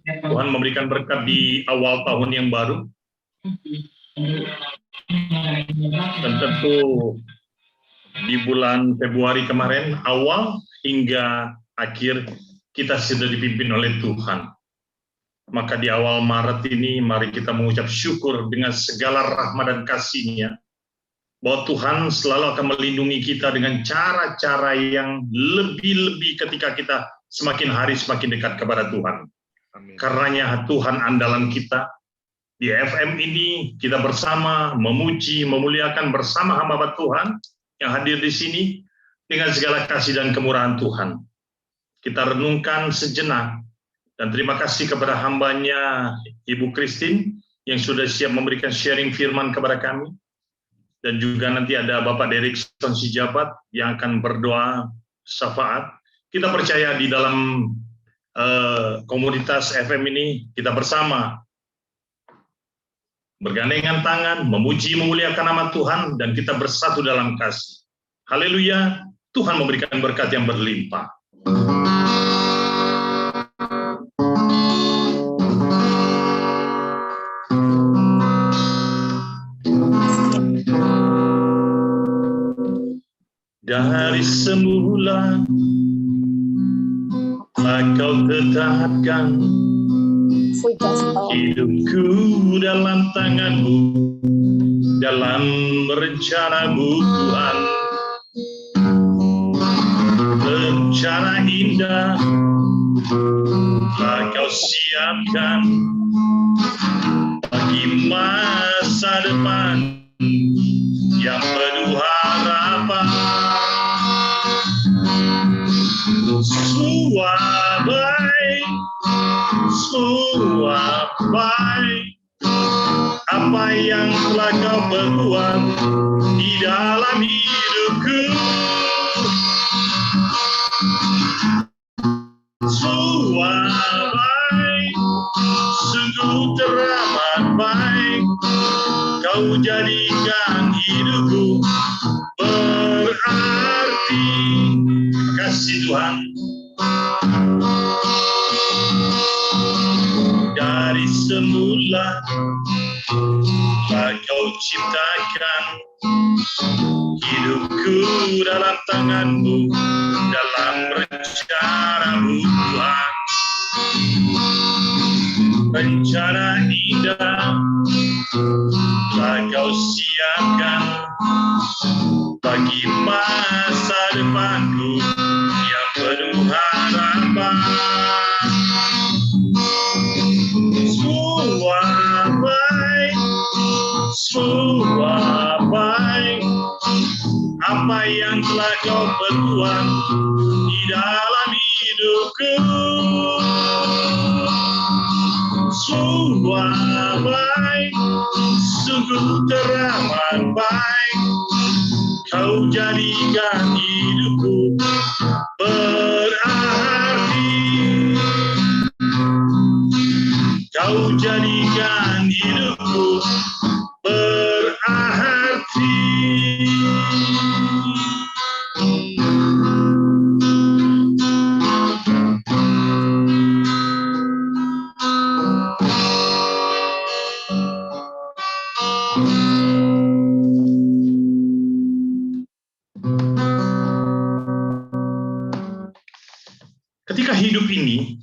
Tuhan memberikan berkat di awal tahun yang baru. Dan tentu di bulan Februari kemarin, awal hingga akhir, kita sudah dipimpin oleh Tuhan. Maka di awal Maret ini, mari kita mengucap syukur dengan segala rahmat dan kasih-Nya, bahwa Tuhan selalu akan melindungi kita dengan cara-cara yang lebih-lebih ketika kita semakin hari semakin dekat kepada Tuhan. Amin. Karenanya Tuhan andalan kita. Di FM ini kita bersama memuji, memuliakan bersama hamba Tuhan yang hadir di sini dengan segala kasih dan kemurahan Tuhan. Kita renungkan sejenak dan terima kasih kepada hambanya Ibu Christine yang sudah siap memberikan sharing firman kepada kami. Dan juga nanti ada Bapak Derikson Sijabat yang akan berdoa syafaat. Kita percaya di dalam komunitas FM ini kita bersama bergandengan tangan, memuji, memuliakan nama Tuhan, dan kita bersatu dalam kasih. Haleluya, Tuhan memberikan berkat yang berlimpah. Dari semula Kau tetapkan hidupku dalam tangan-Mu, dalam rencana-Mu Tuhan. Rencana indah telah Kau siapkan bagi masa depan yang penuh harapan. Semua baik apa yang telah Kau perbuat di dalam hidupku. Semua baik, sungguh teramat baik. Kau jadikan hidupku berarti. Terima kasih Tuhan. Dari semula Kau ciptakan hidupku dalam tangan-Mu, dalam rencana-Mu Tuhan. Rencana indah telah Kau siapkan bagi masa depanku yang penuh harapan. Semua baik apa yang telah Kau perbuat di dalam hidupku. Semua baik, sungguh teramat baik. Kau jadikan hidupku berarti. Kau jadikan hidupku berarti. Ketika hidup ini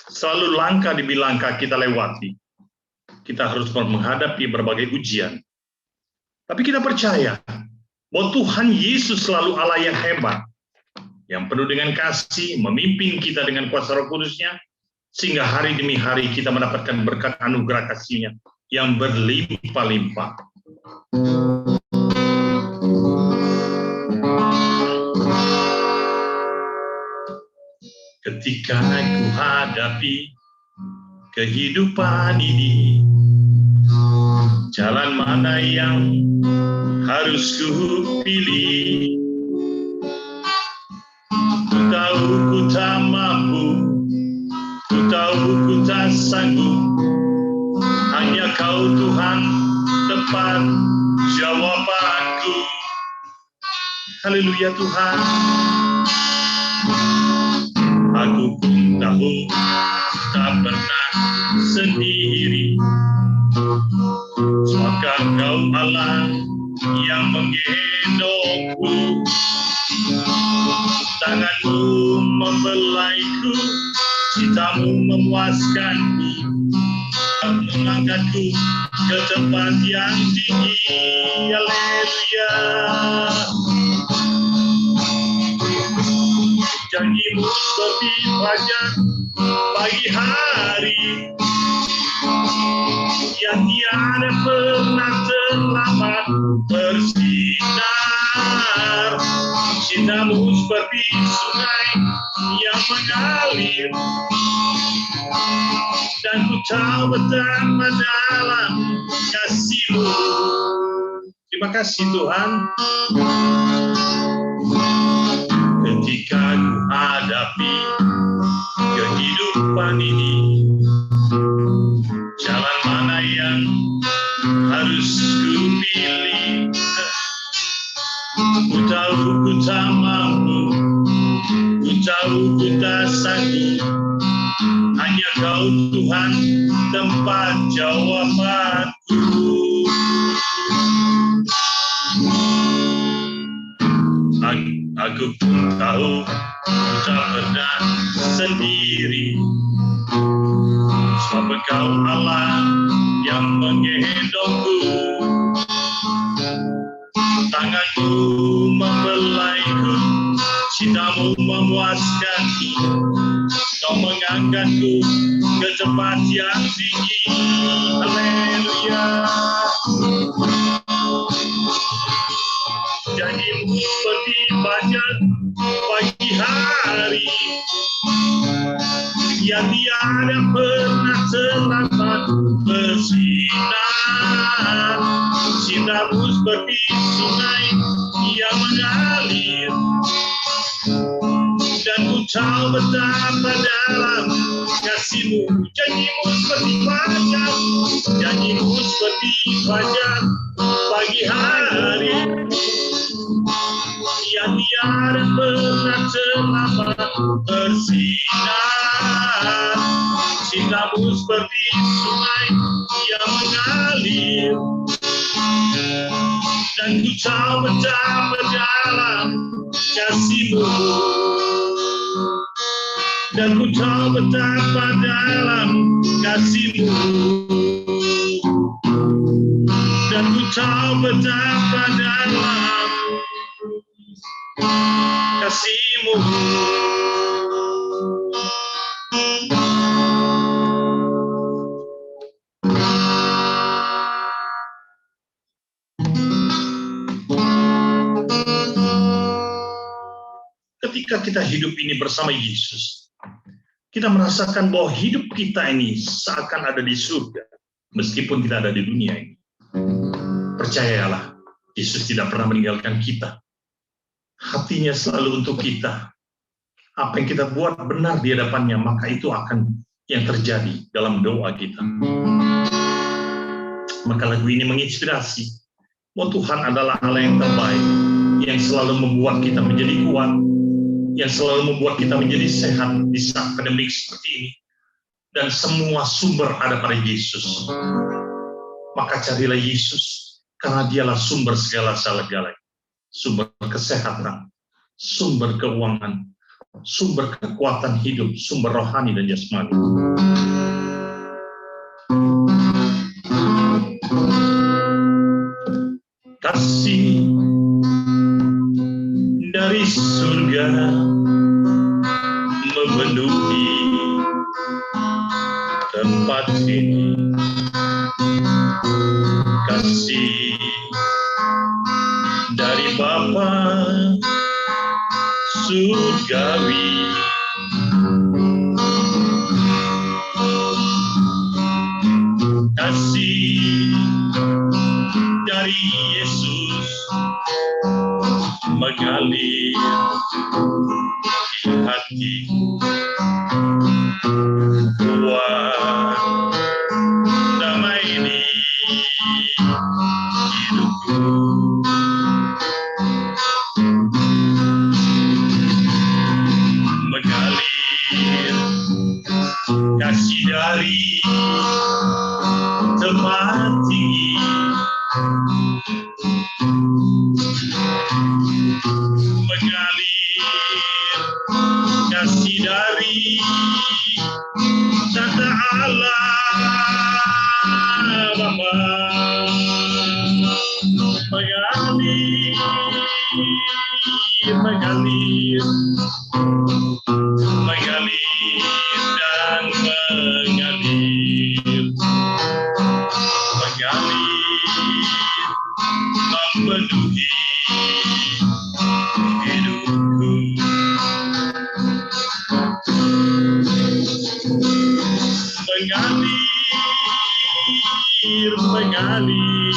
selalu langkah demi langkah kita lewati, kita harus menghadapi berbagai ujian. Tapi kita percaya bahwa Tuhan Yesus selalu Allah yang hebat, yang penuh dengan kasih, memimpin kita dengan kuasa Roh Kudus-Nya, sehingga hari demi hari kita mendapatkan berkat anugerah kasih-Nya yang berlimpah-limpah. Ketika aku hadapi kehidupan ini, jalan mana yang harus ku pilih? Ku tahu ku tak mampu, ku tahu ku tak sanggup. Hanya Kau Tuhan tepat jawabanku. Haleluya Tuhan. aku pun tahu tak pernah sendiri. Sebab Kau Allah yang menggendongku, tanganmu membelaiku, cintamu memuaskanku, mengangkatku ke tempat yang tinggi. Haleluya. Janjimu seperti fajar pagi hari, yang tiada pernah terlambat bersinar. Cintamu seperti sungai yang mengalir, dan ku tahu betapa dalam kasih-Mu. Terima kasih Tuhan. Ketika ku hadapi kehidupan ini, jalan mana yang harus ku pilih? Ku tahu ku tak mampu, ku tahu ku tak sanggup. Hanya Kau Tuhan tempat jawabanku. Aku pun tahu ku tak pernah sendiri. Sebab Engkau Allah yang menggendongku, tanganmu membelaiku, cintamu memuaskanku, Kau mengangkatku ke tempat yang tinggi. Haleluya. Janjimu seperti fajar pagi hari, yang tiada pernah terlambat bersinar. Cintamu seperti sungai yang mengalir, dan ku tahu betapa dalam kasih-Mu. Janjimu seperti fajar, janjimu seperti fajar pagi hari, yang tiada pernah terlambat bersinar. Cintamu seperti sungai yang mengalir, dan ku tahu betapa dalam kasih-Mu. Dan ku tahu betapa dalam kasih-Mu. Dan ku tahu betapa dalam kasih-Mu. Ketika kita hidup ini bersama Yesus, kita merasakan bahwa hidup kita ini seakan ada di surga, meskipun kita ada di dunia ini. Percayalah, Yesus tidak pernah meninggalkan kita. Hatinya selalu untuk kita. Apa yang kita buat benar di hadapannya, maka itu akan yang terjadi dalam doa kita. Maka lagu ini menginspirasi bahwa Tuhan adalah Allah yang terbaik, yang selalu membuat kita menjadi kuat, yang selalu membuat kita menjadi sehat di saat pandemik seperti ini. Dan semua sumber ada pada Yesus. Maka carilah Yesus, karena Dialah sumber segala-galanya. Sumber kesehatan, sumber keuangan, sumber kekuatan hidup, sumber rohani dan jasmani. Kasih dari surga memenuhi tempat ini. Kasih dari Bapa surgawi, kasih dari Yesus mengalir di hati, buat damai di hidupku. Mengalir dari tempat tinggi, mengalir kasih dari tata Allah Bapa, mengalir, mengalir, mengalir dan mengalir, mengalir, memenuhi hidupku. Mengalir, mengalir,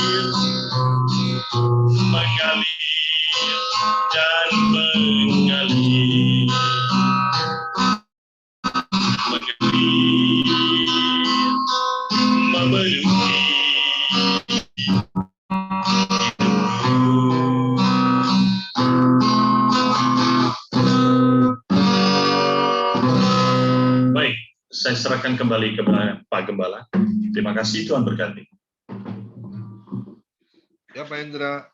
mengalir dan mengalir, mengalir, memenuhi hidupku. Baik, saya serahkan kembali kepada Pak Gembala. Terima kasih, Tuhan berkati. Ya, Pak Hendra.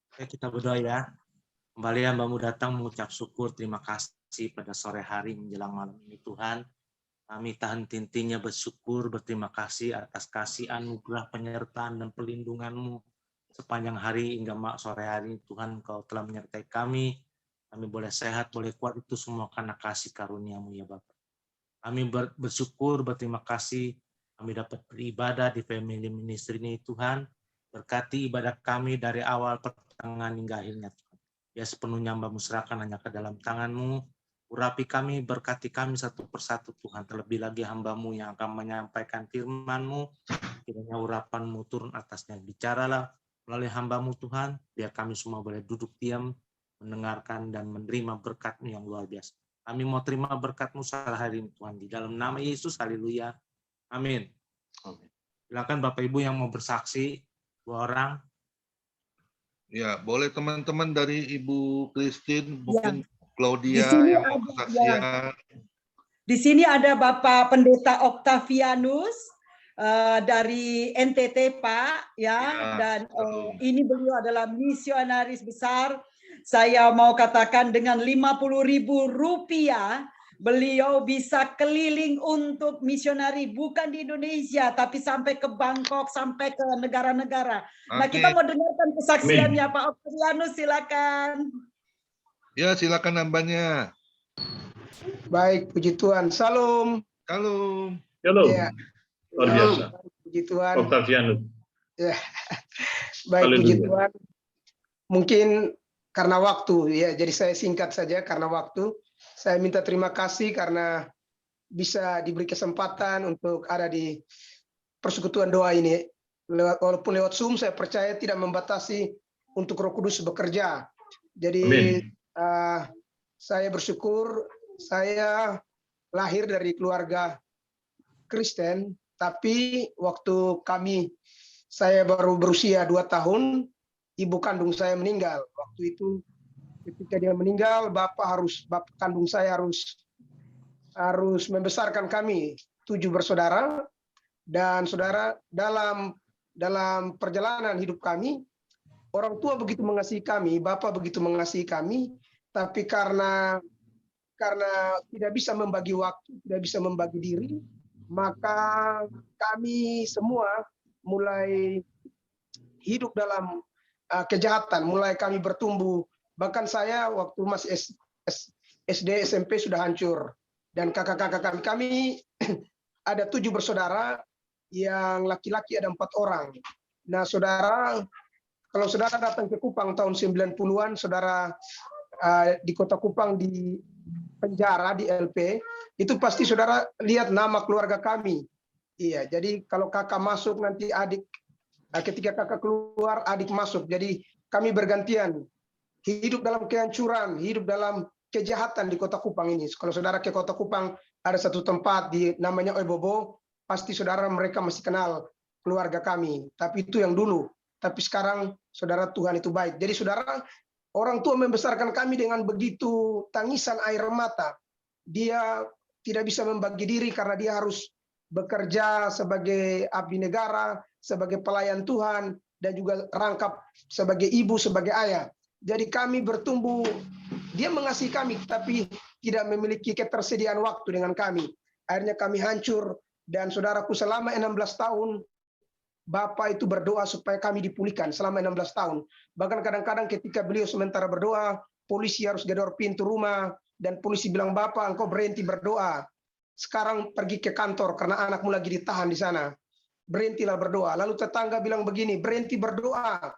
Oke, kita berdoa ya. Kembali hamba-Mu datang mengucap syukur, terima kasih pada sore hari menjelang malam ini Tuhan. Kami tak henti-hentinya bersyukur, berterima kasih atas kasih anugerah penyertaan dan perlindungan-Mu sepanjang hari hingga sore hari Tuhan. Kau telah menyertai kami. Kami boleh sehat, boleh kuat, itu semua karena kasih karunia-Mu ya Bapak. Kami bersyukur, berterima kasih. Kami dapat beribadah di Family Ministry ini Tuhan. Berkati ibadah kami dari awal, pertengahan hingga akhirnya Tuhan. Ya sepenuhnya hamba-Mu serahkan hanya ke dalam tangan-Mu. Urapi kami, berkati kami satu persatu Tuhan. Terlebih lagi hamba-Mu yang akan menyampaikan firman-Mu. Kiranya urapan-Mu turun atasnya. Bicaralah melalui hamba-Mu Tuhan. Biar kami semua boleh duduk diam, mendengarkan dan menerima berkat-Mu yang luar biasa. Kami mau terima berkat-Mu saat hari ini Tuhan. Di dalam nama Yesus, haleluya. Amin. Silakan Bapak Ibu yang mau bersaksi, 2 orang. Ya, boleh teman-teman dari Ibu Christine, mungkin Di Claudia sini yang mau ada, bersaksian. Di sini ada Bapak Pendeta Octavianus dari NTT Pak ya, dan ini beliau adalah misionaris besar. Saya mau katakan dengan 50.000 rupiah beliau bisa keliling untuk misionari, bukan di Indonesia tapi sampai ke Bangkok, sampai ke negara-negara. Nah, kita mau dengarkan kesaksiannya Pak Octavianus, silakan. Ya, silakan hambanya. Baik, puji Tuhan. Salam. Halo. Halo. Ya. Luar biasa. Puji Tuhan. Octavianus. Ya. Baik, Haleluya. puji Tuhan. Mungkin karena waktu ya, jadi saya singkat saja karena waktu. Saya minta terima kasih karena bisa diberi kesempatan untuk ada di persekutuan doa ini. Walaupun lewat Zoom, saya percaya tidak membatasi untuk Roh Kudus bekerja. Jadi saya bersyukur, saya lahir dari keluarga Kristen, tapi waktu saya baru berusia 2 tahun, ibu kandung saya meninggal. Waktu itu ketika dia meninggal, bapak kandung saya harus membesarkan kami 7 bersaudara, dan saudara dalam perjalanan hidup kami, orang tua begitu mengasihi kami, bapak begitu mengasihi kami, tapi karena tidak bisa membagi waktu, tidak bisa membagi diri, maka kami semua mulai hidup dalam kejahatan, mulai kami bertumbuh. Bahkan saya waktu masih SD, SMP sudah hancur. Dan kakak-kakak kami ada 7 bersaudara, yang laki-laki ada 4 orang. Nah, saudara, kalau saudara datang ke Kupang tahun 90-an, saudara di kota Kupang di penjara di LP, itu pasti saudara lihat nama keluarga kami. Iya, jadi kalau kakak masuk nanti adik, ketika kakak keluar adik masuk. Jadi kami bergantian hidup dalam kehancuran, hidup dalam kejahatan di kota Kupang ini. Kalau saudara ke kota Kupang, ada satu tempat namanya Oebobo, pasti saudara mereka masih kenal keluarga kami. Tapi itu yang dulu. Tapi sekarang saudara, Tuhan itu baik. Jadi saudara, Orang tua membesarkan kami dengan begitu tangisan air mata. Dia tidak bisa membagi diri karena dia harus bekerja sebagai abdi negara, sebagai pelayan Tuhan, dan juga rangkap sebagai ibu, sebagai ayah. Jadi kami bertumbuh, dia mengasihi kami, tapi tidak memiliki ketersediaan waktu dengan kami. Akhirnya kami hancur, dan saudaraku selama 16 tahun, Bapak itu berdoa supaya kami dipulihkan selama 16 tahun. Bahkan kadang-kadang ketika beliau sementara berdoa, polisi harus gedor pintu rumah, dan polisi bilang, Bapak, engkau berhenti berdoa. Sekarang pergi ke kantor karena anakmu lagi ditahan di sana. Berhentilah berdoa. Lalu tetangga bilang begini, berhenti berdoa.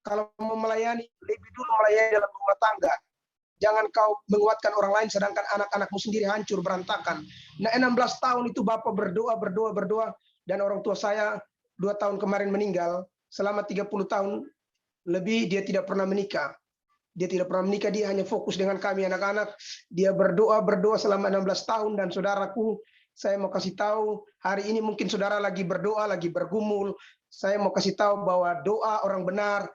Kalau mau melayani, lebih dulu melayani dalam rumah tangga. Jangan kau menguatkan orang lain sedangkan anak-anakmu sendiri hancur berantakan. Nah, 16 tahun itu Bapak berdoa, dan orang tua saya 2 tahun kemarin meninggal. Selama 30 tahun lebih dia tidak pernah menikah. Dia tidak pernah menikah, dia hanya fokus dengan kami anak-anak. Dia berdoa selama 16 tahun, dan saudaraku, saya mau kasih tahu, hari ini mungkin saudara lagi berdoa, lagi bergumul. Saya mau kasih tahu bahwa doa orang benar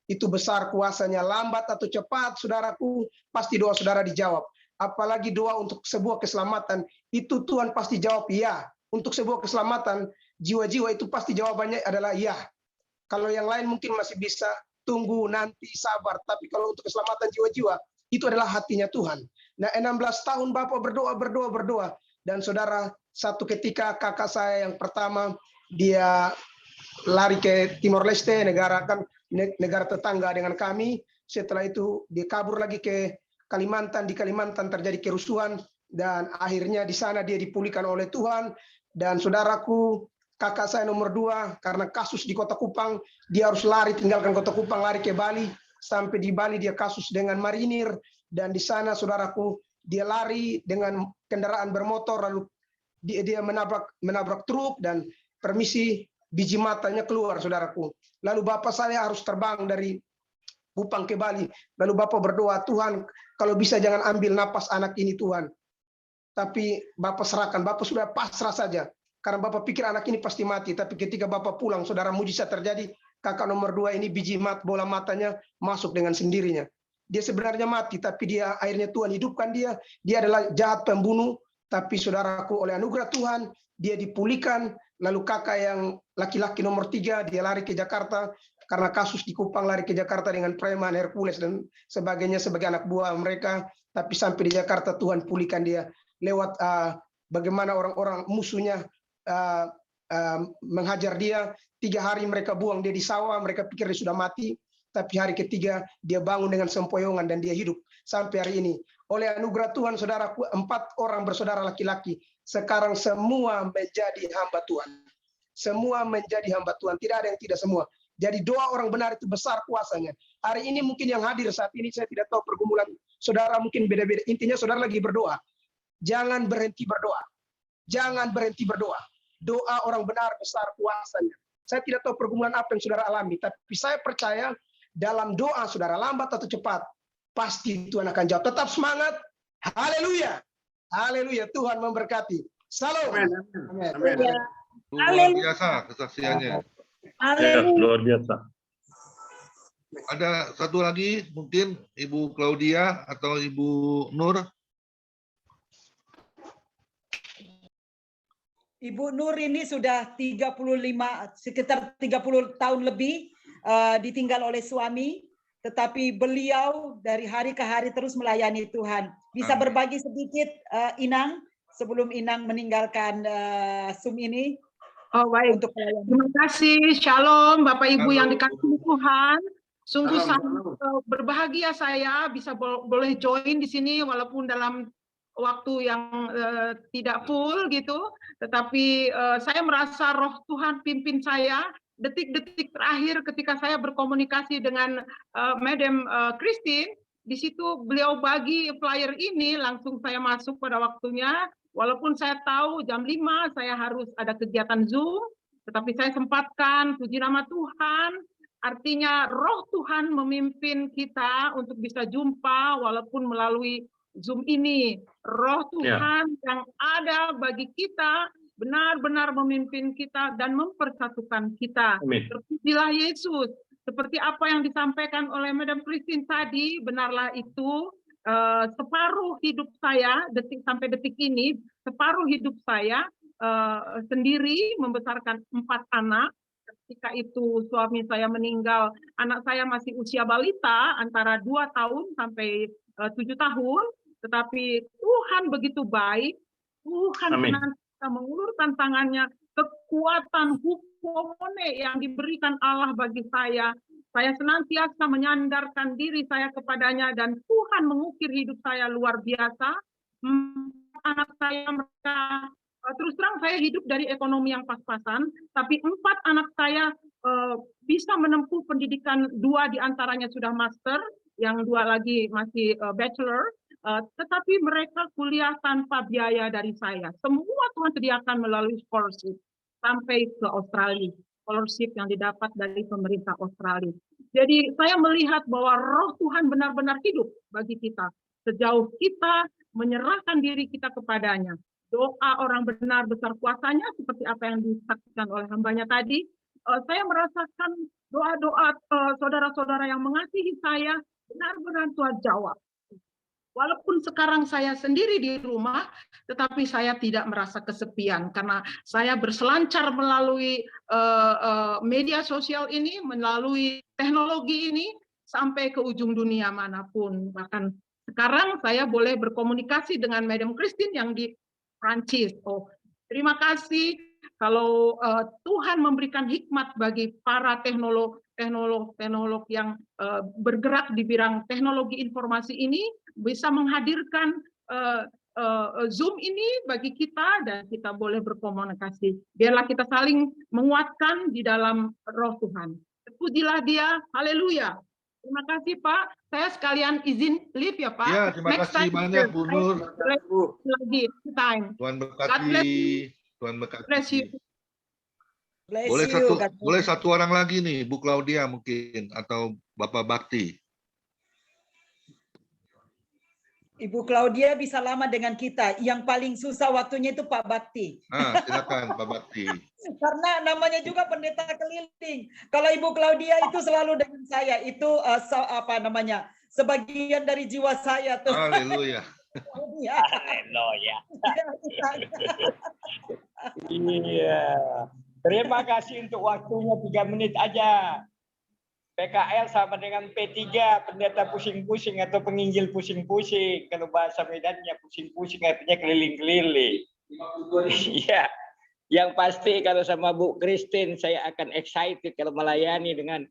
itu besar kuasanya, lambat atau cepat, saudaraku, pasti doa saudara dijawab. Apalagi doa untuk sebuah keselamatan, itu Tuhan pasti jawab iya. Untuk sebuah keselamatan, jiwa-jiwa itu pasti jawabannya adalah iya. Kalau yang lain mungkin masih bisa tunggu, nanti, sabar. Tapi kalau untuk keselamatan jiwa-jiwa, itu adalah hatinya Tuhan. Nah, 16 tahun Bapak berdoa. Dan saudara, satu ketika kakak saya yang pertama, dia lari ke Timor Leste, negara tetangga dengan kami. Setelah itu dia kabur lagi ke Kalimantan. Di Kalimantan terjadi kerusuhan, dan akhirnya di sana dia dipulihkan oleh Tuhan. Dan saudaraku, kakak saya nomor 2, karena kasus di Kota Kupang, dia harus lari, tinggalkan Kota Kupang, lari ke Bali. Sampai di Bali dia kasus dengan marinir, dan di sana saudaraku, dia lari dengan kendaraan bermotor, lalu dia menabrak truk, dan permisi biji matanya keluar, saudaraku. Lalu Bapak saya harus terbang dari Kupang ke Bali. Lalu Bapak berdoa, Tuhan, kalau bisa jangan ambil napas anak ini, Tuhan. Tapi Bapak serahkan, Bapak sudah pasrah saja. Karena Bapak pikir anak ini pasti mati. Tapi ketika Bapak pulang, saudara, mujizat terjadi. Kakak nomor 2 ini bola matanya masuk dengan sendirinya. Dia sebenarnya mati, tapi akhirnya Tuhan hidupkan dia. Dia adalah jahat pembunuh. Tapi saudaraku, oleh anugerah Tuhan, dia dipulihkan. Lalu kakak yang laki-laki nomor 3, dia lari ke Jakarta. Karena kasus di Kupang, lari ke Jakarta dengan preman, Hercules, dan sebagainya sebagai anak buah mereka. Tapi sampai di Jakarta, Tuhan pulihkan dia. Lewat bagaimana orang-orang musuhnya menghajar dia. 3 hari mereka buang dia di sawah, mereka pikir dia sudah mati. Tapi hari ketiga dia bangun dengan sempoyongan dan dia hidup sampai hari ini. Oleh anugerah Tuhan, saudaraku, 4 orang bersaudara laki-laki sekarang semua menjadi hamba Tuhan. Semua menjadi hamba Tuhan, tidak ada yang tidak semua. Jadi doa orang benar itu besar kuasanya. Hari ini mungkin yang hadir saat ini, saya tidak tahu pergumulan saudara mungkin beda-beda. Intinya saudara lagi berdoa. Jangan berhenti berdoa. Jangan berhenti berdoa. Doa orang benar besar kuasanya. Saya tidak tahu pergumulan apa yang saudara alami, tapi saya percaya dalam doa saudara, lambat atau cepat, pasti Tuhan akan jawab. Tetap semangat. Haleluya. Haleluya. Tuhan memberkati. Salam. Amin. Luar biasa kesaksiannya. Ya, luar biasa. Ada satu lagi, mungkin Ibu Claudia atau Ibu Nur. Ibu Nur ini sudah sekitar 30 tahun lebih ditinggal oleh suami, tetapi beliau dari hari ke hari terus melayani Tuhan. Bisa berbagi sedikit, Inang, sebelum Inang meninggalkan Zoom ini? Oh baik, terima kasih. Shalom Bapak Ibu yang dikasihi Tuhan. Sungguh sangat berbahagia saya bisa boleh join di sini walaupun dalam waktu yang tidak full gitu, tetapi saya merasa roh Tuhan pimpin saya detik-detik terakhir ketika saya berkomunikasi dengan Madam Christine. Di situ beliau bagi flyer ini, langsung saya masuk pada waktunya. Walaupun saya tahu jam 5 saya harus ada kegiatan Zoom, tetapi saya sempatkan. Puji nama Tuhan. Artinya roh Tuhan memimpin kita untuk bisa jumpa walaupun melalui Zoom ini. Roh Tuhan yang ada bagi kita benar-benar memimpin kita dan mempersatukan kita. Terpujilah Yesus. seperti apa yang disampaikan oleh Madam Christine tadi, benarlah itu. Separuh hidup saya sampai detik ini, separuh hidup saya sendiri membesarkan 4 anak. Ketika itu suami saya meninggal, anak saya masih usia balita antara 2 tahun sampai 7 tahun. Tetapi Tuhan begitu baik, Tuhan senantiasa mengulurkan tangannya, kekuatan hukumone yang diberikan Allah bagi saya. Saya senantiasa menyandarkan diri saya kepadanya dan Tuhan mengukir hidup saya luar biasa. Anak saya mereka terus terang saya hidup dari ekonomi yang pas-pasan, tapi 4 anak saya bisa menempuh pendidikan, 2 diantaranya sudah master, yang 2 lagi masih bachelor, tetapi mereka kuliah tanpa biaya dari saya. Semua Tuhan sediakan melalui scholarship sampai ke Australia. Scholarship yang didapat dari pemerintah Australia. Jadi saya melihat bahwa roh Tuhan benar-benar hidup bagi kita. Sejauh kita menyerahkan diri kita kepadanya. Doa orang benar besar kuasanya, seperti apa yang disaksikan oleh hambanya tadi. Saya merasakan doa-doa saudara-saudara yang mengasihi saya, benar-benar Tuhan jawab. Walaupun sekarang saya sendiri di rumah, tetapi saya tidak merasa kesepian karena saya berselancar melalui media sosial ini, melalui teknologi ini sampai ke ujung dunia manapun. Bahkan sekarang saya boleh berkomunikasi dengan Madam Christine yang di Prancis. Oh, terima kasih kalau Tuhan memberikan hikmat bagi para teknolog yang bergerak di bidang teknologi informasi ini, bisa menghadirkan Zoom ini bagi kita dan kita boleh berkomunikasi. Biarlah kita saling menguatkan di dalam roh Tuhan. Pujilah Dia, haleluya. Terima kasih Pak. Saya sekalian izin leave ya Pak. Ya, terima kasih banyak Bu Nur. Lagi time. Tuhan berkati. Tuhan Bless you. berkati. Boleh satu orang lagi nih, Bu Claudia mungkin atau Bapak Bakti. Ibu Claudia bisa lama dengan kita. Yang paling susah waktunya itu Pak Bakti. Silakan Pak Bakti. Karena namanya juga pendeta keliling. Kalau Ibu Claudia itu selalu dengan saya, itu apa namanya? Sebagian dari jiwa saya tuh. Haleluya. Haleluya. Iya. Terima kasih untuk waktunya 3 menit aja. PKL sama dengan P3, pendeta pusing-pusing atau penginjil pusing-pusing. Kalau bahasa Medannya pusing-pusing artinya keliling-keliling. Iya. Yang pasti kalau sama Bu Christine saya akan excited kalau melayani dengan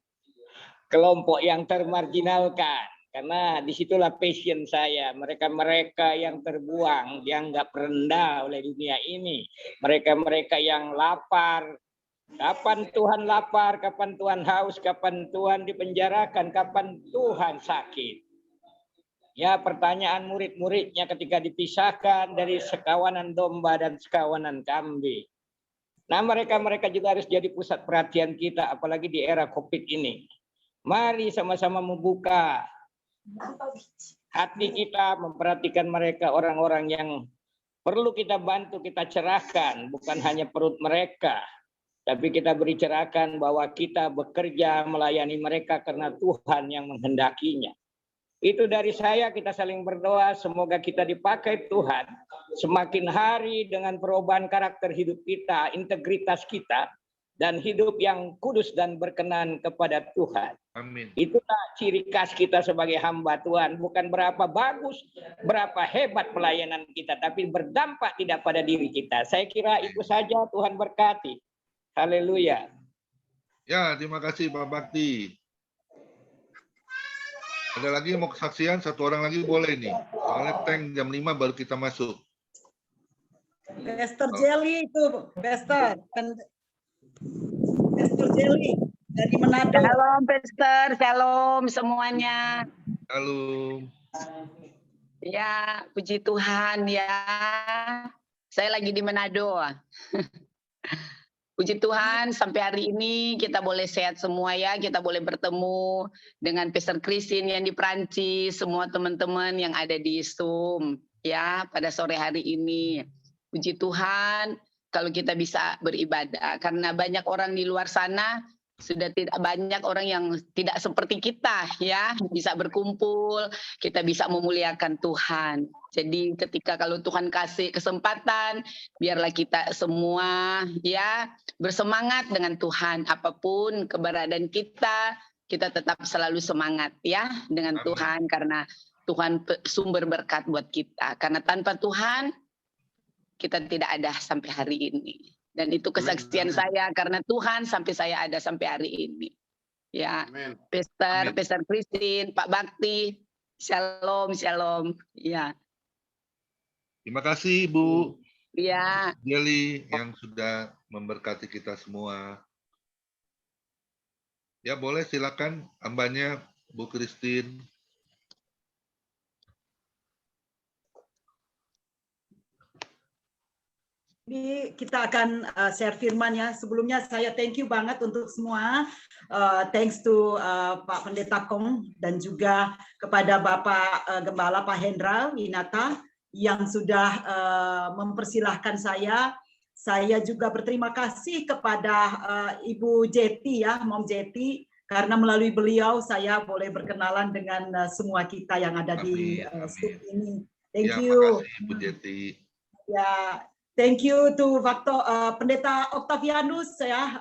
kelompok yang termarginalkan. Karena disitulah passion saya. Mereka-mereka yang terbuang, dianggap rendah oleh dunia ini. Mereka-mereka yang lapar. Kapan Tuhan lapar, kapan Tuhan haus, kapan Tuhan dipenjarakan, kapan Tuhan sakit. Ya, pertanyaan murid-muridnya ketika dipisahkan dari sekawanan domba dan sekawanan kambing. Nah, mereka-mereka juga harus jadi pusat perhatian kita, apalagi di era COVID ini. Mari sama-sama membuka hati kita, memperhatikan mereka, orang-orang yang perlu kita bantu, kita cerahkan, bukan hanya perut mereka. Tapi kita beri cerahkan bahwa kita bekerja melayani mereka karena Tuhan yang menghendakinya. Itu dari saya, kita saling berdoa, semoga kita dipakai Tuhan. Semakin hari dengan perubahan karakter hidup kita, integritas kita, dan hidup yang kudus dan berkenan kepada Tuhan. Amin. Itulah ciri khas kita sebagai hamba Tuhan. Bukan berapa bagus, berapa hebat pelayanan kita, tapi berdampak tidak pada diri kita. Saya kira itu saja, Tuhan berkati. Haleluya. Ya, terima kasih Pak Bakti. Ada lagi mau kesaksian? Satu orang lagi boleh nih. Soalnya tank jam 5 baru kita masuk. Pastor Jelly itu, Pastor Jelly dari Manado. Shalom Pastor, shalom semuanya. Halo. Ya, puji Tuhan ya. Saya lagi di Manado. Puji Tuhan, sampai hari ini kita boleh sehat semua ya, kita boleh bertemu dengan Pastor Christine yang di Prancis, semua teman-teman yang ada di Zoom ya pada sore hari ini. Puji Tuhan, kalau kita bisa beribadah, karena banyak orang di luar sana Sudah tidak banyak orang yang tidak seperti kita ya, bisa berkumpul, kita bisa memuliakan Tuhan. Jadi ketika kalau Tuhan kasih kesempatan, biarlah kita semua ya bersemangat dengan Tuhan. Apapun keberadaan kita tetap selalu semangat ya dengan Amin. Tuhan, karena Tuhan sumber berkat buat kita. Karena tanpa Tuhan kita tidak ada sampai hari ini. Dan itu kesaksian saya, karena Tuhan sampai saya ada sampai hari ini. Ya, Pastor Christine, Pak Bakti, shalom, shalom. Ya. Terima kasih Ibu Ya. Jeli yang sudah memberkati kita semua. Ya boleh silakan hambanya Bu Christine. Ini kita akan share firman ya. Sebelumnya saya thank you banget untuk semua. Thanks to Pak Pendeta Kong dan juga kepada Bapak Gembala Pak Hendra Winata yang sudah mempersilahkan saya. Saya juga berterima kasih kepada Ibu Jeti ya, Mom Jeti, karena melalui beliau saya boleh berkenalan dengan semua kita yang ada di studio ini. Thank you. Makasih Ibu Jeti. Ya. Thank you to Pendeta Octavianus ya.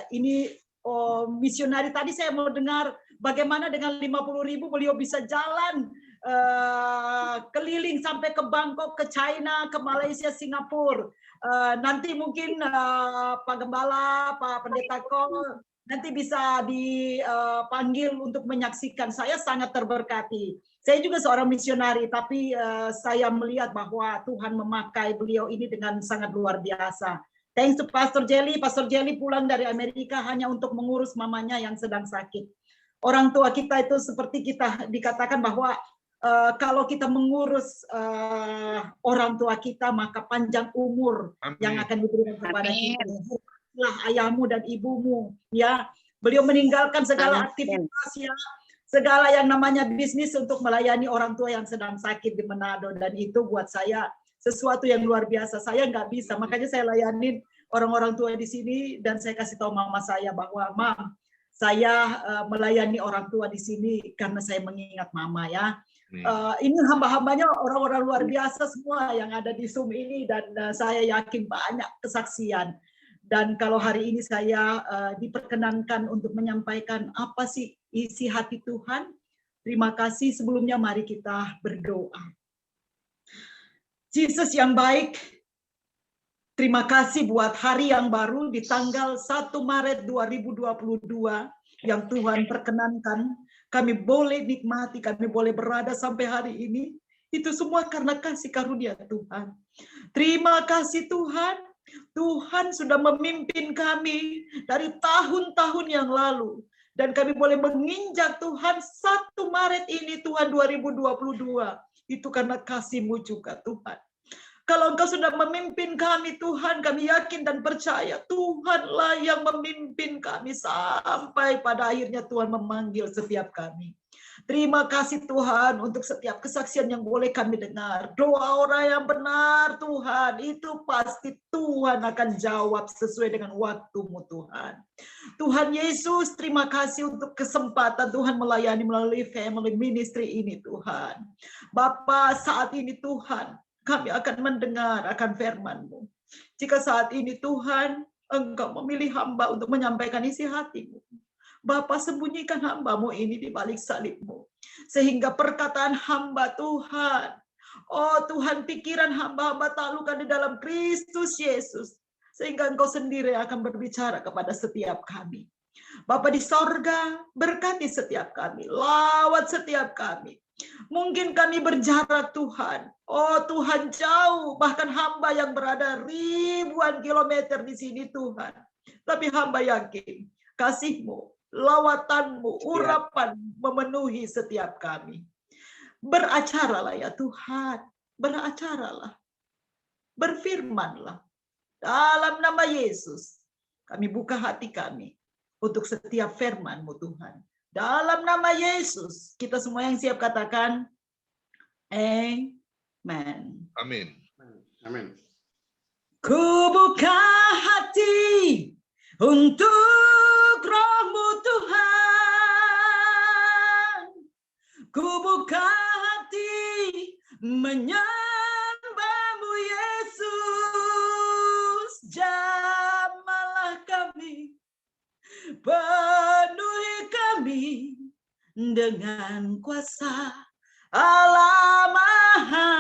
Ini misionari tadi saya mau dengar bagaimana dengan 50.000 beliau bisa jalan keliling sampai ke Bangkok, ke China, ke Malaysia, Singapura. Nanti mungkin Pak Gembala, Pak Pendeta Kong nanti bisa dipanggil untuk menyaksikan. Saya sangat terberkati. Saya juga seorang misionari, tapi saya melihat bahwa Tuhan memakai beliau ini dengan sangat luar biasa. Thanks to Pastor Jelly. Pastor Jelly pulang dari Amerika hanya untuk mengurus mamanya yang sedang sakit. Orang tua kita itu seperti kita dikatakan bahwa kalau kita mengurus orang tua kita, maka panjang umur yang akan diberikan kepada kita. Ayahmu dan ibumu, ya. Beliau meninggalkan segala aktivitasnya, segala yang namanya bisnis untuk melayani orang tua yang sedang sakit di Manado, dan itu buat saya sesuatu yang luar biasa. Saya nggak bisa, makanya saya layanin orang-orang tua di sini dan saya kasih tahu mama saya bahwa Mam, saya melayani orang tua di sini karena saya mengingat mama ya. Ini hamba-hambanya orang-orang luar biasa semua yang ada di Zoom ini, dan saya yakin banyak kesaksian. Dan kalau hari ini saya diperkenankan untuk menyampaikan apa sih isi hati Tuhan, terima kasih. Sebelumnya mari kita berdoa. Yesus yang baik, terima kasih buat hari yang baru di tanggal 1 Maret 2022 yang Tuhan perkenankan. Kami boleh nikmati, kami boleh berada sampai hari ini. Itu semua karena kasih karunia Tuhan. Terima kasih Tuhan. Tuhan sudah memimpin kami dari tahun-tahun yang lalu. Dan kami boleh menginjak Tuhan 1 Maret ini Tuhan 2022. Itu karena kasih-Mu juga Tuhan. Kalau Engkau sudah memimpin kami Tuhan, kami yakin dan percaya Tuhanlah yang memimpin kami sampai pada akhirnya Tuhan memanggil setiap kami. Terima kasih Tuhan untuk setiap kesaksian yang boleh kami dengar. Doa orang yang benar Tuhan, itu pasti Tuhan akan jawab sesuai dengan waktu-Mu Tuhan. Tuhan Yesus, terima kasih untuk kesempatan Tuhan melayani melalui family ministry ini Tuhan. Bapa, saat ini Tuhan, kami akan mendengar akan firman-Mu. Jika saat ini Tuhan, Engkau memilih hamba untuk menyampaikan isi hati-Mu, Bapa, sembunyikan hamba-Mu ini di balik salib-Mu. Sehingga perkataan hamba Tuhan, oh Tuhan, pikiran hamba-hamba taklukkan di dalam Kristus Yesus. Sehingga Engkau sendiri akan berbicara kepada setiap kami. Bapa di sorga, berkati setiap kami, lawat setiap kami. Mungkin kami berjarak Tuhan. Oh Tuhan, jauh, bahkan hamba yang berada ribuan kilometer di sini Tuhan. Tapi hamba yakin kasih-Mu, lawatan-Mu, urapan memenuhi setiap kami. Beracaralah ya Tuhan, beracaralah, berfirmanlah. Dalam nama Yesus, kami buka hati kami untuk setiap firman-Mu Tuhan. Dalam nama Yesus, kita semua yang siap katakan, Amen. Amin. Amin. Ku buka hati untuk Roh ku buka hati menyembahmu Yesus. Jamahlah kami, penuhi kami dengan kuasa Allah Maha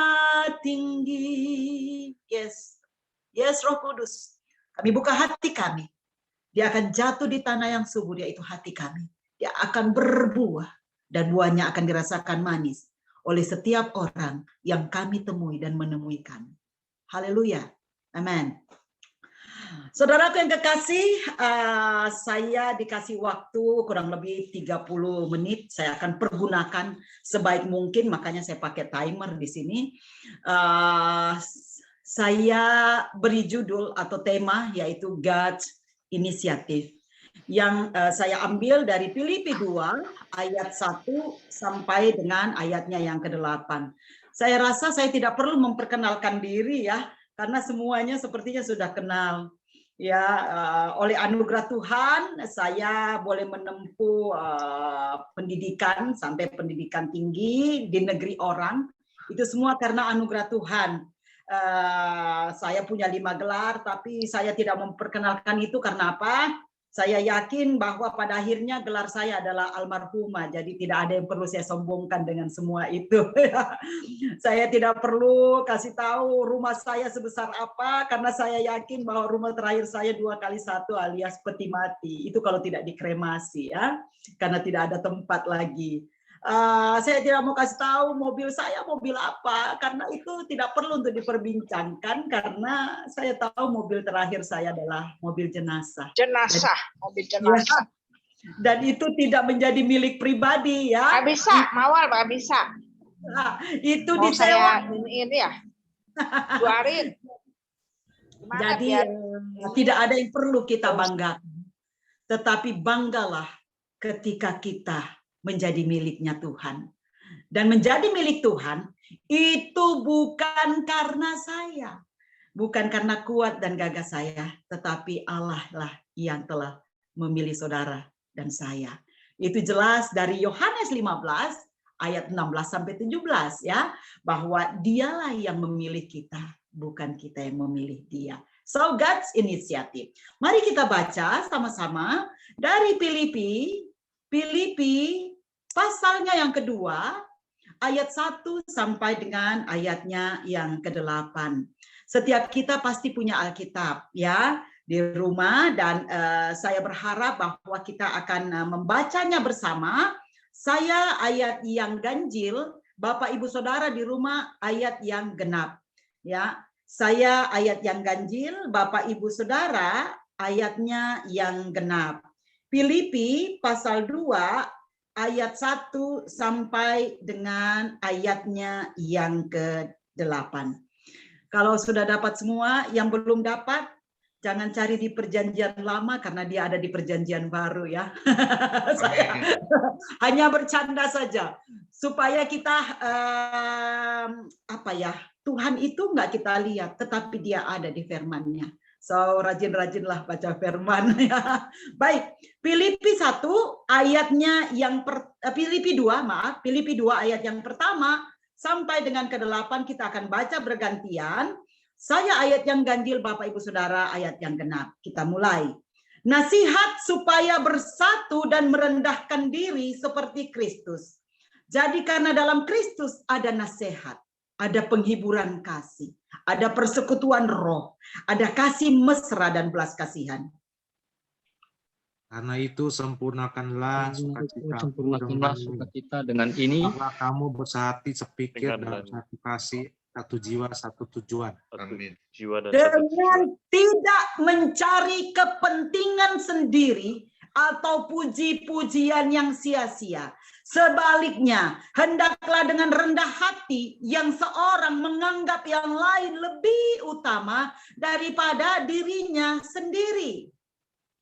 Tinggi. Yes, yes Roh Kudus, kami buka hati kami. Dia akan jatuh di tanah yang subur, yaitu hati kami. Dia akan berbuah dan buahnya akan dirasakan manis oleh setiap orang yang kami temui dan menemui kami. Haleluya. Amin. Saudaraku yang kekasih, saya dikasih waktu kurang lebih 30 menit. Saya akan pergunakan sebaik mungkin, makanya saya pakai timer di sini. Saya beri judul atau tema yaitu God's Initiative, yang saya ambil dari Filipi 2 ayat 1 sampai dengan ayatnya yang ke-8. Saya rasa saya tidak perlu memperkenalkan diri ya, karena semuanya sepertinya sudah kenal. Ya, oleh anugerah Tuhan saya boleh menempuh pendidikan sampai pendidikan tinggi di negeri orang. Itu semua karena anugerah Tuhan. Saya punya 5 gelar, tapi saya tidak memperkenalkan itu karena apa? Saya yakin bahwa pada akhirnya gelar saya adalah almarhumah, jadi tidak ada yang perlu saya sombongkan dengan semua itu. Saya tidak perlu kasih tahu rumah saya sebesar apa, karena saya yakin bahwa rumah terakhir saya 2x1 alias peti mati. Itu kalau tidak dikremasi ya, karena tidak ada tempat lagi. Saya tidak mau kasih tahu mobil saya mobil apa, karena itu tidak perlu untuk diperbincangkan, karena saya tahu mobil terakhir saya adalah mobil jenazah. Mobil jenazah. Dan itu tidak menjadi milik pribadi ya. Nggak bisa, Mawar, nggak bisa. Nah, itu Mau disewa. saya ini ya, keluarin. Jadi tidak ada yang perlu kita banggakan, tetapi banggalah ketika kita menjadi miliknya Tuhan. Dan menjadi milik Tuhan itu bukan karena saya, bukan karena kuat dan gagah saya, tetapi Allah lah yang telah memilih saudara dan saya. Itu jelas dari Yohanes 15 ayat 16 sampai 17 ya, bahwa Dialah yang memilih kita, bukan kita yang memilih Dia. So God's initiative. Mari kita baca sama-sama dari Filipi pasalnya yang kedua, ayat 1 sampai dengan ayatnya yang ke-8. Setiap kita pasti punya Alkitab ya di rumah, dan saya berharap bahwa kita akan membacanya bersama. Saya ayat yang ganjil, Bapak Ibu Saudara di rumah ayat yang genap. Ya, saya ayat yang ganjil, Bapak Ibu Saudara ayatnya yang genap. Filipi pasal 2 ayat 1 sampai dengan ayatnya yang ke-8. Kalau sudah dapat semua, yang belum dapat, jangan cari di perjanjian lama karena dia ada di perjanjian baru ya. Saya hanya bercanda saja supaya kita Tuhan itu nggak kita lihat, tetapi Dia ada di firman-Nya. So rajin-rajinlah baca firman ya. Baik, Filipi 1 ayatnya yang Filipi 2 ayat yang pertama sampai dengan ke-8 kita akan baca bergantian. Saya ayat yang ganjil, Bapak Ibu Saudara ayat yang genap. Kita mulai. Nasihat supaya bersatu dan merendahkan diri seperti Kristus. Jadi karena dalam Kristus ada nasihat, ada penghiburan kasih, ada persekutuan roh, ada kasih mesra dan belas kasihan. Karena itu sempurnakanlah sukacita dengan ini, bahwa kamu bersehati sepikir dalam satu kasih, satu jiwa, satu tujuan. Amin. Dengan tidak mencari kepentingan sendiri atau puji-pujian yang sia-sia. Sebaliknya, hendaklah dengan rendah hati yang seorang menganggap yang lain lebih utama daripada dirinya sendiri.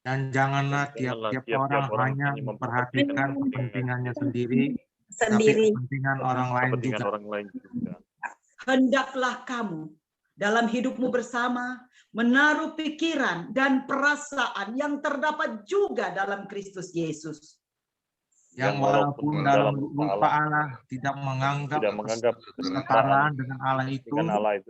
Dan janganlah tiap-tiap orang hanya memperhatikan kepentingannya sendiri, tapi kepentingan orang lain juga. Hendaklah kamu dalam hidupmu bersama menaruh pikiran dan perasaan yang terdapat juga dalam Kristus Yesus. yang walaupun dalam lupa Allah tidak menganggap kesetaraan dengan Allah itu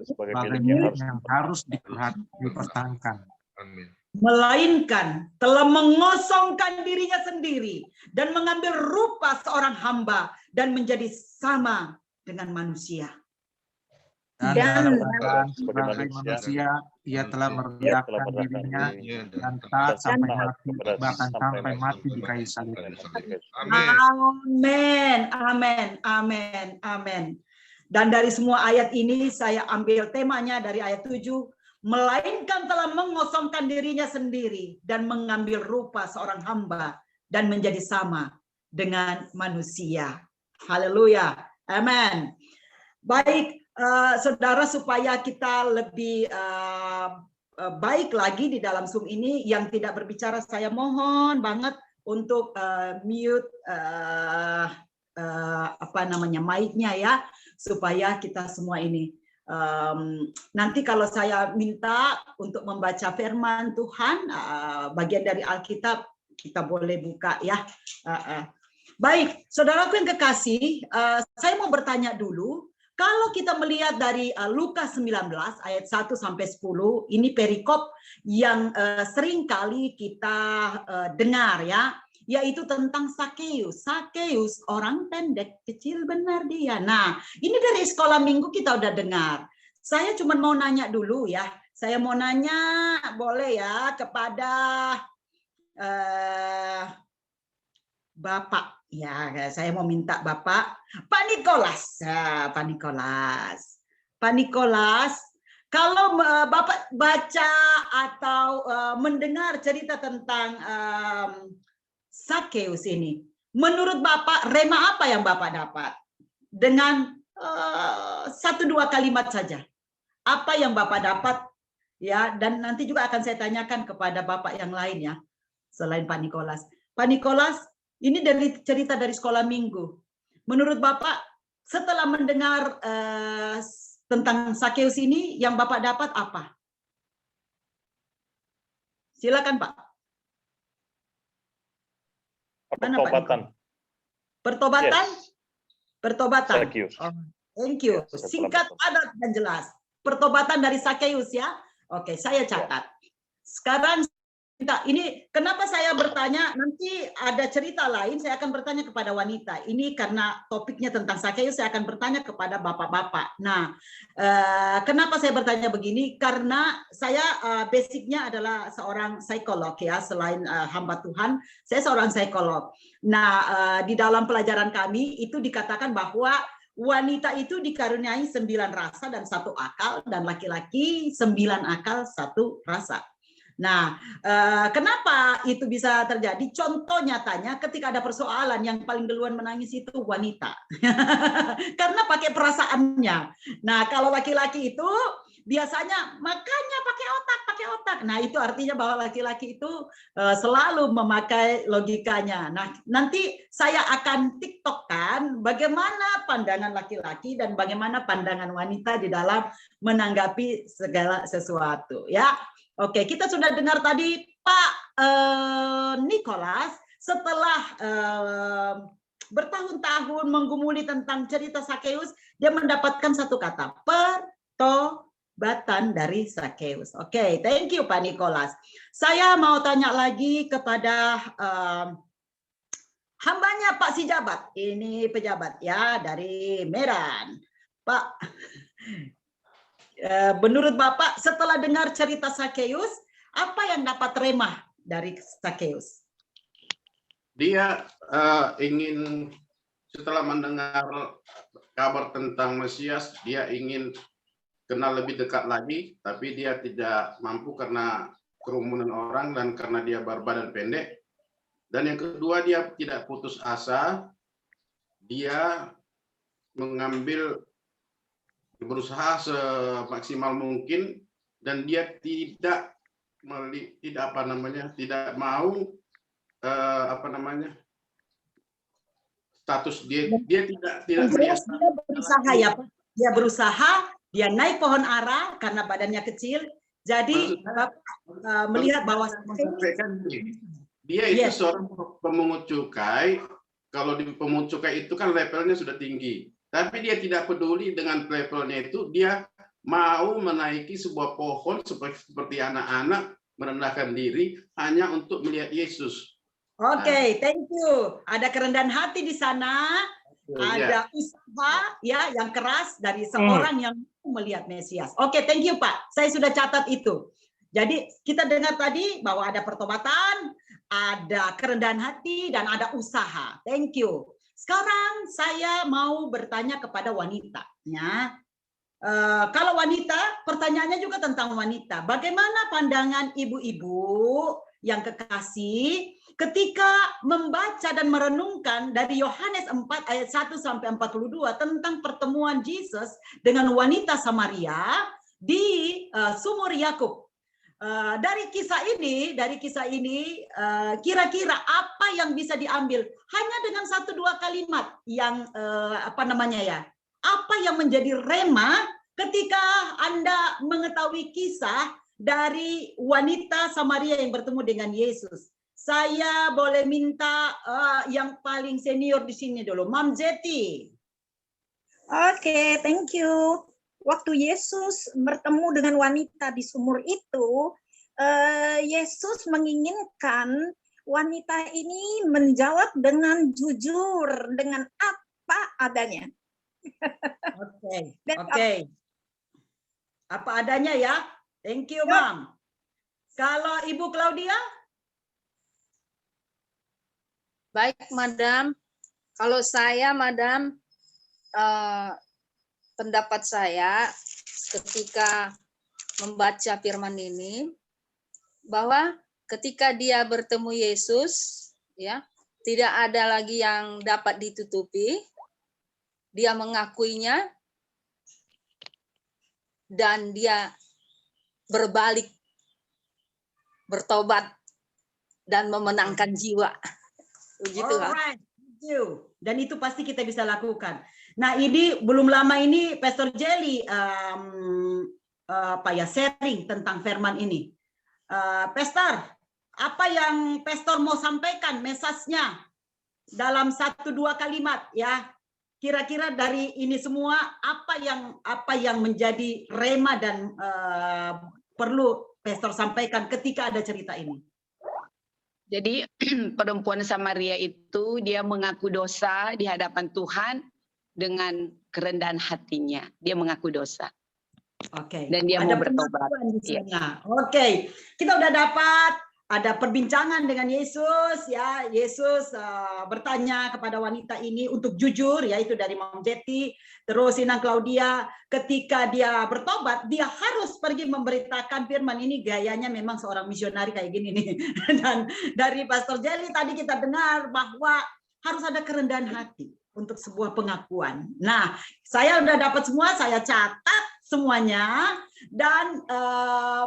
sebagai milik yang harus dipertahankan. Amin. Melainkan telah mengosongkan dirinya sendiri dan mengambil rupa seorang hamba dan menjadi sama dengan manusia. Dan dalam keadaan sebagai manusia, ia telah merendahkan dirinya dan taat sampai mati, bahkan sampai mati di kayu salib. Amin, amin, amin, amin. Dan dari semua ayat ini saya ambil temanya dari ayat 7, melainkan telah mengosongkan dirinya sendiri dan mengambil rupa seorang hamba dan menjadi sama dengan manusia. Haleluya, amin. Baik, saudara, supaya kita lebih baik lagi di dalam Zoom ini, yang tidak berbicara saya mohon banget untuk mute mic-nya ya, supaya kita semua ini nanti kalau saya minta untuk membaca firman Tuhan bagian dari Alkitab, kita boleh buka ya. Baik, saudaraku yang kekasih, saya mau bertanya dulu. Kalau kita melihat dari Lukas 19 ayat 1 sampai 10, ini perikop yang sering kali kita dengar ya, yaitu tentang Sakeus. Sakeus orang pendek, kecil benar dia. Nah, ini dari sekolah minggu kita udah dengar. Saya cuma mau nanya dulu ya. Saya mau nanya boleh ya kepada Bapak. Ya, saya mau minta Bapak, Pak Nikolas. Pak Nikolas. Pak Nikolas, kalau Bapak baca atau mendengar cerita tentang Sakeus ini, menurut Bapak rema apa yang Bapak dapat? Dengan 1-2 kalimat saja. Apa yang Bapak dapat? Ya, dan nanti juga akan saya tanyakan kepada Bapak yang lain ya, selain Pak Nikolas. Pak Nikolas, ini dari cerita dari sekolah minggu. Menurut Bapak, setelah mendengar tentang Sakeus ini, yang Bapak dapat apa? Silakan Pak. Pertobatan. Pertobatan? Yes. Pertobatan. Sakeus. Oh, thank you. Singkat, padat, dan jelas. Pertobatan dari Sakeus ya. Oke, saya catat. Sekarang ini kenapa saya bertanya, nanti ada cerita lain saya akan bertanya kepada wanita. Ini karena topiknya tentang Sakeus, saya akan bertanya kepada bapak-bapak. Nah, kenapa saya bertanya begini? Karena saya basicnya adalah seorang psikolog ya, selain hamba Tuhan, saya seorang psikolog. Nah, di dalam pelajaran kami itu dikatakan bahwa wanita itu dikaruniai 9 rasa dan 1 akal, dan laki-laki 9 akal 1 rasa. Nah, kenapa itu bisa terjadi? Contoh nyatanya ketika ada persoalan, yang paling duluan menangis itu wanita. Karena pakai perasaannya. Nah, kalau laki-laki itu biasanya makanya pakai otak. Nah, itu artinya bahwa laki-laki itu selalu memakai logikanya. Nah, nanti saya akan TikTok-kan bagaimana pandangan laki-laki dan bagaimana pandangan wanita di dalam menanggapi segala sesuatu, ya. Oke, kita sudah dengar tadi Pak Nikolas, setelah bertahun-tahun menggumuli tentang cerita Sakeus, dia mendapatkan 1 kata, pertobatan dari Sakeus. Oke, thank you Pak Nikolas. Saya mau tanya lagi kepada hambanya Pak Sijabat. Ini pejabat ya dari Medan. Pak, menurut Bapak setelah dengar cerita Sakeus, apa yang dapat remah dari Sakeus? Dia ingin, setelah mendengar kabar tentang Mesias, dia ingin kenal lebih dekat lagi, tapi dia tidak mampu karena kerumunan orang dan karena dia berbadan pendek. Dan yang kedua, dia tidak putus asa, dia berusaha semaksimal mungkin, dan dia tidak mau status dia tidak melihat. Dia berusaha ya Pak. Dia berusaha, dia naik pohon ara karena badannya kecil. Jadi melihat bahwa dia itu seorang pemungut cukai, kalau di pemungut cukai itu kan levelnya sudah tinggi, tapi dia tidak peduli dengan levelnya itu, dia mau menaiki sebuah pohon seperti anak-anak merendahkan diri hanya untuk melihat Yesus. Oke, thank you. Ada kerendahan hati di sana, ada usaha ya yang keras dari seorang yang melihat Mesias. Oke, thank you Pak. Saya sudah catat itu. Jadi kita dengar tadi bahwa ada pertobatan, ada kerendahan hati, dan ada usaha. Thank you. Sekarang saya mau bertanya kepada wanita. Ya. Kalau wanita, pertanyaannya juga tentang wanita. Bagaimana pandangan ibu-ibu yang kekasih ketika membaca dan merenungkan dari Yohanes 4 ayat 1 sampai 42 tentang pertemuan Yesus dengan wanita Samaria di sumur Yakub. Dari kisah ini kira-kira apa yang bisa diambil hanya dengan 1-2 kalimat yang apa yang menjadi rema ketika Anda mengetahui kisah dari wanita Samaria yang bertemu dengan Yesus. Saya boleh minta yang paling senior di sini dulu, Mam Zeti. Oke, thank you. Waktu Yesus bertemu dengan wanita di sumur itu, Yesus menginginkan wanita ini menjawab dengan jujur, dengan apa adanya. Oke. Apa adanya ya. Thank you, Mam. Kalau Ibu Claudia? Baik, Madam. Kalau saya, Madam, pendapat saya ketika membaca firman ini, bahwa ketika dia bertemu Yesus, ya, tidak ada lagi yang dapat ditutupi. Dia mengakuinya dan dia berbalik, bertobat dan memenangkan jiwa. Begitu kan? Alright, dan itu pasti kita bisa lakukan. Nah, ini belum lama ini Pastor Jelly sharing tentang firman ini. Pastor, apa yang Pastor mau sampaikan mesasnya dalam 1-2 kalimat ya? Kira-kira dari ini semua apa yang menjadi rema dan perlu Pastor sampaikan ketika ada cerita ini? Jadi perempuan Samaria itu dia mengaku dosa di hadapan Tuhan dengan kerendahan hatinya. Dia mengaku dosa. Oke. Dan dia mau bertobat. Ya. Oke. Kita udah dapat ada perbincangan dengan Yesus ya. Yesus bertanya kepada wanita ini untuk jujur ya, itu dari Mam Jeti. Terus Inang Claudia ketika dia bertobat dia harus pergi memberitakan firman ini, gayanya memang seorang misionari kayak gini nih. Dan dari Pastor Jelly tadi kita dengar bahwa harus ada kerendahan hati untuk sebuah pengakuan. Nah, saya udah dapat semua, saya catat semuanya, dan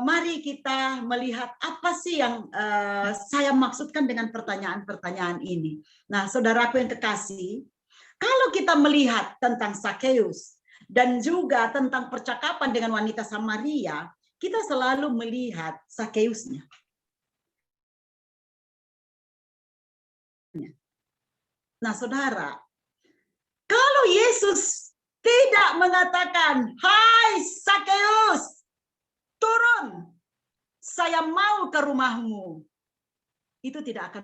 mari kita melihat apa sih yang saya maksudkan dengan pertanyaan-pertanyaan ini. Nah, saudaraku yang kekasih, kalau kita melihat tentang Sakeus dan juga tentang percakapan dengan wanita Samaria, kita selalu melihat Sakeusnya. Nah, saudara, kalau Yesus tidak mengatakan, "Hai Sakeus, turun, saya mau ke rumahmu," itu tidak akan.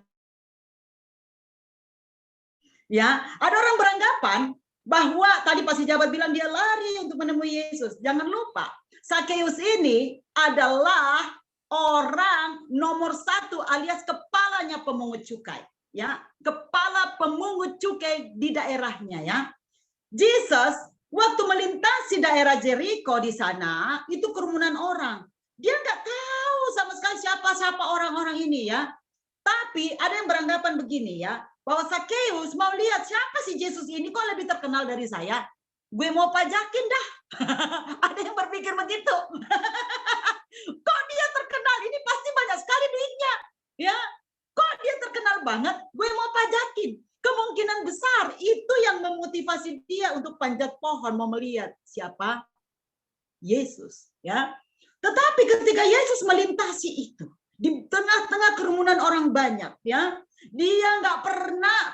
Ya, ada orang beranggapan bahwa tadi Pak Sijabat bilang dia lari untuk menemui Yesus. Jangan lupa, Sakeus ini adalah orang nomor 1 alias kepalanya pemungut cukai. Ya, kepala pemungut cukai di daerahnya ya. Yesus waktu melintasi daerah Jericho di sana itu kerumunan orang. Dia nggak tahu sama sekali siapa orang-orang ini ya. Tapi ada yang beranggapan begini ya, bahwa Sakeus mau lihat siapa sih Yesus ini, kok lebih terkenal dari saya. Gue mau pajakin dah. Ada yang berpikir begitu. Kok dia terkenal, ini pasti banyak sekali duitnya. Ya, kok dia terkenal banget, gue mau pajakin. Kemungkinan besar itu yang memotivasi dia untuk panjat pohon mau melihat siapa Yesus, ya. Tetapi ketika Yesus melintasi itu di tengah-tengah kerumunan orang banyak, ya, Dia nggak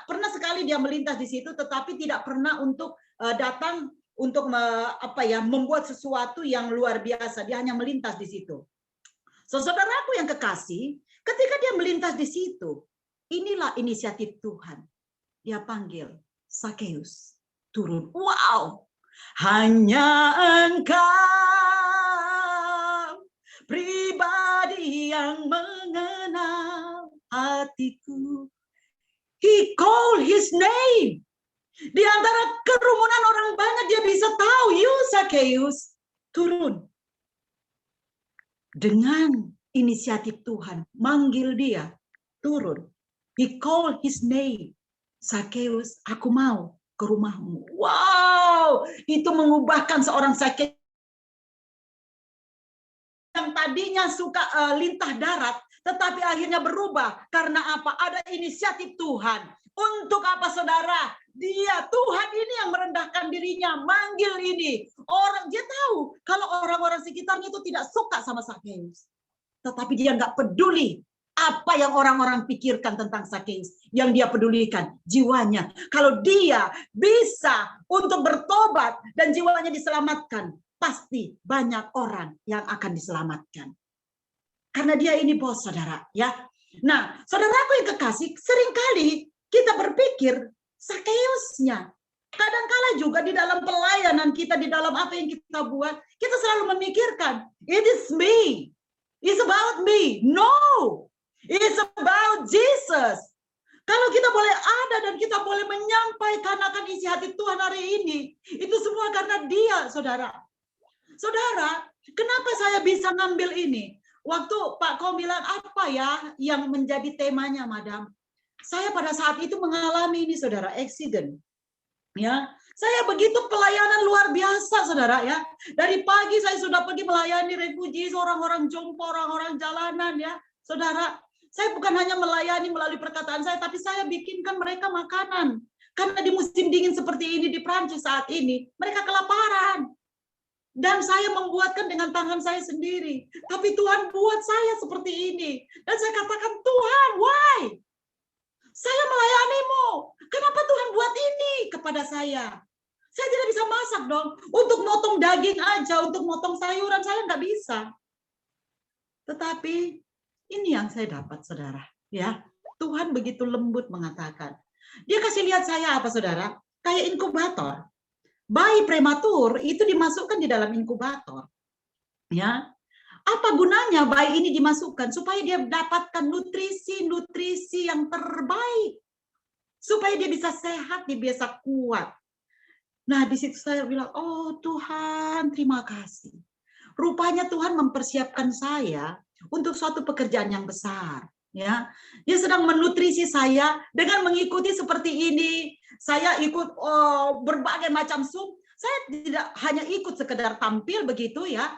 pernah sekali dia melintas di situ, tetapi tidak pernah untuk datang untuk membuat sesuatu yang luar biasa. Dia hanya melintas di situ. Saudaraku yang kekasih, ketika dia melintas di situ, inilah inisiatif Tuhan. Dia panggil Sakeus, turun. Wow, hanya Engkau pribadi yang mengenal hatiku. He called his name. Di antara kerumunan orang banyak dia bisa tahu, you Sakeus, turun. Dengan inisiatif Tuhan, manggil dia, turun. He called his name. Sakeus, aku mau ke rumahmu. Wow, itu mengubahkan seorang Sakeus yang tadinya suka lintah darat, tetapi akhirnya berubah. Karena apa? Ada inisiatif Tuhan. Untuk apa, saudara? Tuhan ini yang merendahkan dirinya, manggil ini. Dia tahu kalau orang-orang sekitarnya itu tidak suka sama Sakeus. Tetapi dia nggak peduli apa yang orang-orang pikirkan tentang Sakeus. Yang dia pedulikan jiwanya. Kalau dia bisa untuk bertobat dan jiwanya diselamatkan, pasti banyak orang yang akan diselamatkan. Karena dia ini bos, saudara. Ya. Nah, saudaraku yang kekasih, seringkali kita berpikir Sakeusnya. Kadang-kala juga di dalam pelayanan kita, di dalam apa yang kita buat, kita selalu memikirkan, it is me. It's about me. No. It's about Jesus. Kalau kita boleh ada dan kita boleh menyampaikan akan isi hati Tuhan hari ini, itu semua karena dia, saudara. Saudara, kenapa saya bisa ngambil ini? Waktu Pak Ko bilang, apa ya yang menjadi temanya, Madam? Saya pada saat itu mengalami ini, saudara, accident. Ya, saya begitu pelayanan luar biasa, saudara. Ya, dari pagi saya sudah pergi melayani refugees, orang-orang jompo, orang-orang jalanan, ya, saudara. Saya bukan hanya melayani melalui perkataan saya, tapi saya bikinkan mereka makanan. Karena di musim dingin seperti ini di Prancis saat ini, mereka kelaparan. Dan saya membuatkan dengan tangan saya sendiri. Tapi Tuhan buat saya seperti ini. Dan saya katakan, Tuhan, why? Saya melayanimu. Kenapa Tuhan buat ini kepada saya? Saya tidak bisa masak dong. Untuk motong daging aja, untuk motong sayuran, saya nggak bisa. Tetapi ini yang saya dapat, saudara. Ya, Tuhan begitu lembut mengatakan. Dia kasih lihat saya apa, saudara? Kayak inkubator. Bayi prematur itu dimasukkan di dalam inkubator. Ya. Apa gunanya bayi ini dimasukkan? Supaya dia mendapatkan nutrisi-nutrisi yang terbaik. Supaya dia bisa sehat, dia bisa kuat. Nah, di situ saya bilang, oh Tuhan, terima kasih. Rupanya Tuhan mempersiapkan saya untuk suatu pekerjaan yang besar. Ya, dia sedang menutrisi saya dengan mengikuti seperti ini. Saya ikut berbagai macam sup. Saya tidak hanya ikut sekedar tampil begitu ya.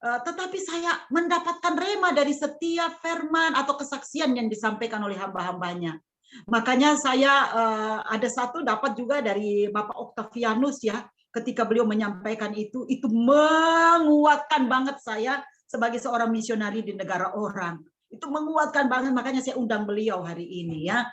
Tetapi saya mendapatkan rema dari setiap firman atau kesaksian yang disampaikan oleh hamba-hambanya. Makanya saya ada satu dapat juga dari Bapak Octavianus ya, ketika beliau menyampaikan itu menguatkan banget saya sebagai seorang misionari di negara orang. Itu menguatkan banget, makanya saya undang beliau hari ini ya.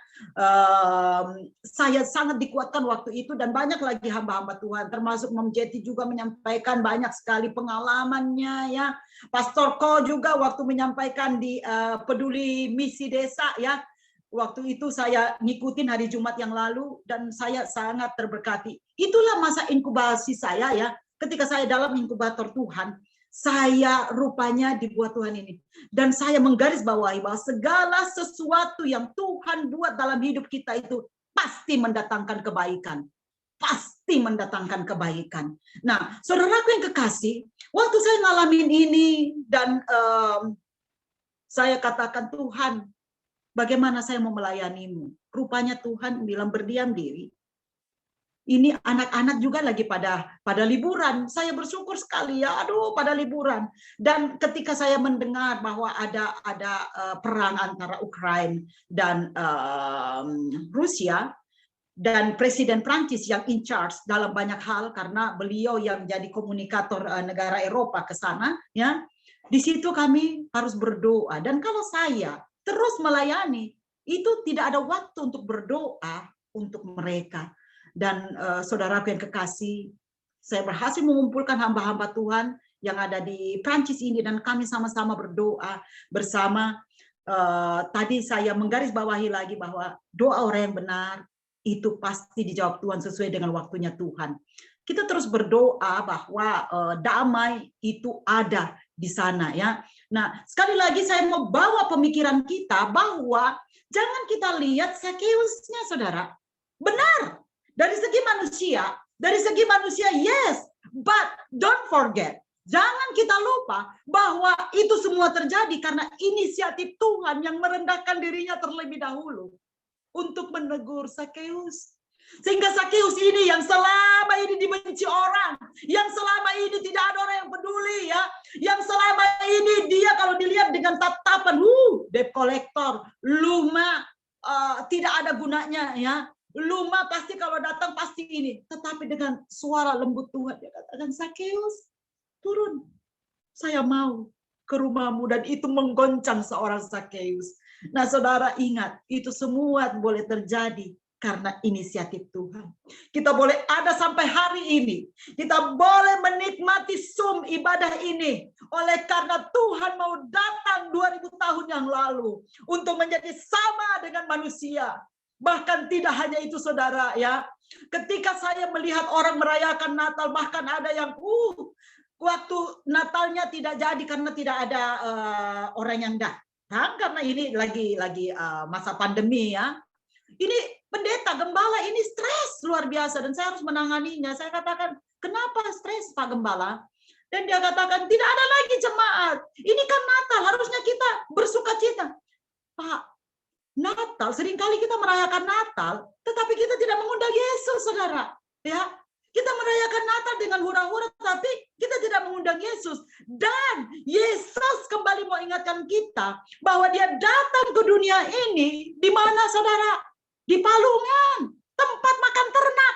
Saya sangat dikuatkan waktu itu dan banyak lagi hamba-hamba Tuhan, termasuk Mom Jeti juga menyampaikan banyak sekali pengalamannya ya. Pastor Ko juga waktu menyampaikan di Peduli Misi Desa ya. Waktu itu saya ngikutin hari Jumat yang lalu dan saya sangat terberkati. Itulah masa inkubasi saya ya. Ketika saya dalam inkubator Tuhan, saya rupanya dibuat Tuhan ini. Dan saya menggarisbawahi bahwa segala sesuatu yang Tuhan buat dalam hidup kita itu pasti mendatangkan kebaikan. Pasti mendatangkan kebaikan. Nah, saudaraku yang kekasih, waktu saya ngalamin ini dan saya katakan, Tuhan, bagaimana saya mau melayanimu? Rupanya Tuhan bilang berdiam diri. Ini anak-anak juga lagi pada liburan. Saya bersyukur sekali ya, aduh pada liburan. Dan ketika saya mendengar bahwa ada perang antara Ukraina dan Rusia, dan Presiden Prancis yang in charge dalam banyak hal karena beliau yang jadi komunikator negara Eropa ke sana, ya. Di situ kami harus berdoa. Dan kalau saya terus melayani, itu tidak ada waktu untuk berdoa untuk mereka. Dan saudaraku yang kekasih, saya berhasil mengumpulkan hamba-hamba Tuhan yang ada di Prancis ini, dan kami sama-sama berdoa bersama. Tadi saya menggarisbawahi lagi bahwa doa orang yang benar itu pasti dijawab Tuhan sesuai dengan waktunya Tuhan. Kita terus berdoa bahwa damai itu ada di sana, ya. Nah, sekali lagi saya mau bawa pemikiran kita bahwa jangan kita lihat Sakeusnya, saudara. Benar, dari segi manusia, yes, but don't forget, jangan kita lupa bahwa itu semua terjadi karena inisiatif Tuhan yang merendahkan dirinya terlebih dahulu untuk menegur Sakeus. Sehingga Sakeus ini yang selama ini dibenci orang, yang selama ini tidak ada orang yang peduli, ya, yang selama ini dia kalau dilihat dengan tatapan, debt collector, luma, tidak ada gunanya, ya, luma pasti kalau datang pasti ini. Tetapi dengan suara lembut Tuhan dia katakan, Sakeus, turun, saya mau ke rumahmu, dan itu menggoncang seorang Sakeus. Nah, saudara ingat, itu semua boleh terjadi karena inisiatif Tuhan. Kita boleh ada sampai hari ini. Kita boleh menikmati Zoom ibadah ini oleh karena Tuhan mau datang 2000 tahun yang lalu untuk menjadi sama dengan manusia. Bahkan tidak hanya itu, saudara, ya. Ketika saya melihat orang merayakan Natal, bahkan ada yang waktu Natalnya tidak jadi karena tidak ada orang yang datang, karena ini lagi masa pandemi, ya. Ini pendeta, gembala ini stres luar biasa dan saya harus menanganinya. Saya katakan, kenapa stres, Pak Gembala? Dan dia katakan, tidak ada lagi jemaat. Ini kan Natal, harusnya kita bersukacita. Pak, Natal, seringkali kita merayakan Natal, tetapi kita tidak mengundang Yesus, saudara. Ya, kita merayakan Natal dengan hura-hura, tapi kita tidak mengundang Yesus. Dan Yesus kembali mau ingatkan kita bahwa dia datang ke dunia ini di mana, saudara? Di palungan, tempat makan ternak.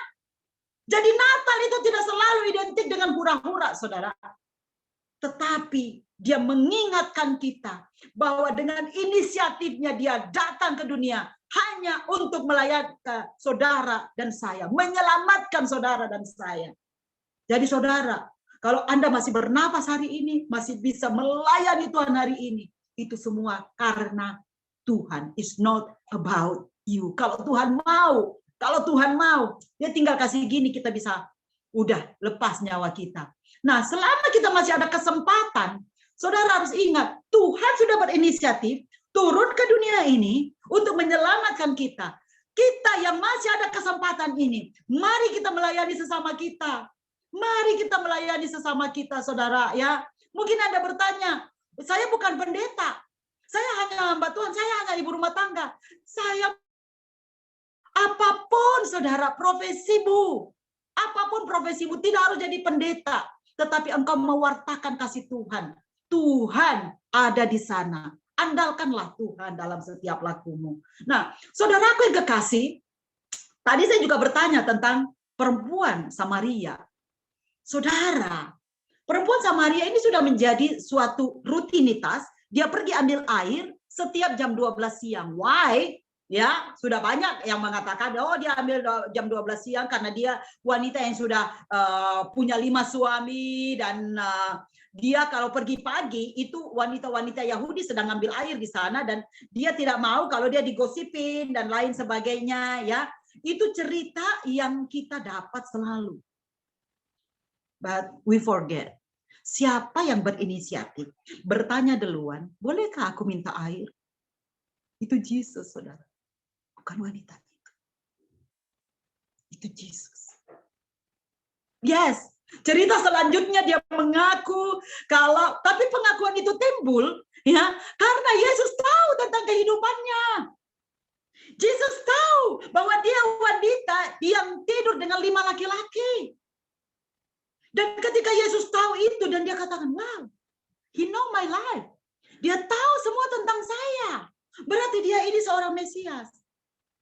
Jadi Natal itu tidak selalu identik dengan hura-hura, saudara. Tetapi dia mengingatkan kita bahwa dengan inisiatifnya dia datang ke dunia hanya untuk melayani saudara dan saya, menyelamatkan saudara dan saya. Jadi saudara, kalau Anda masih bernapas hari ini, masih bisa melayani Tuhan hari ini, itu semua karena Tuhan. It's not about you. Kalau Tuhan mau, dia tinggal kasih gini, kita bisa udah lepas nyawa kita. Nah, selama kita masih ada kesempatan, saudara harus ingat, Tuhan sudah berinisiatif turun ke dunia ini untuk menyelamatkan kita. Kita yang masih ada kesempatan ini, mari kita melayani sesama kita. Mari kita melayani sesama kita, saudara, ya. Mungkin Anda bertanya, saya bukan pendeta. Saya hanya hamba Tuhan, saya hanya ibu rumah tangga. Saya apapun, saudara, profesimu. Apapun profesimu, tidak harus jadi pendeta. Tetapi engkau mewartakan kasih Tuhan. Tuhan ada di sana. Andalkanlah Tuhan dalam setiap lakumu. Nah, saudaraku yang kekasih, tadi saya juga bertanya tentang perempuan Samaria. Saudara, perempuan Samaria ini sudah menjadi suatu rutinitas. Dia pergi ambil air setiap jam 12 siang. Why? Ya, sudah banyak yang mengatakan, oh dia ambil jam 12 siang karena dia wanita yang sudah punya 5 suami dan dia kalau pergi pagi itu wanita-wanita Yahudi sedang ambil air di sana dan dia tidak mau kalau dia digosipin dan lain sebagainya, ya. Itu cerita yang kita dapat selalu. But we forget. Siapa yang berinisiatif? Bertanya duluan, bolehkah aku minta air? Itu Yesus, saudara. Bukan wanita itu. Itu Yesus. Yes. Cerita selanjutnya dia mengaku kalau, tapi pengakuan itu timbul, ya, karena Yesus tahu tentang kehidupannya. Yesus tahu bahwa dia wanita yang tidur dengan 5 laki-laki. Dan ketika Yesus tahu itu dan dia katakan, wow, he know my life. Dia tahu semua tentang saya. Berarti dia ini seorang Mesias.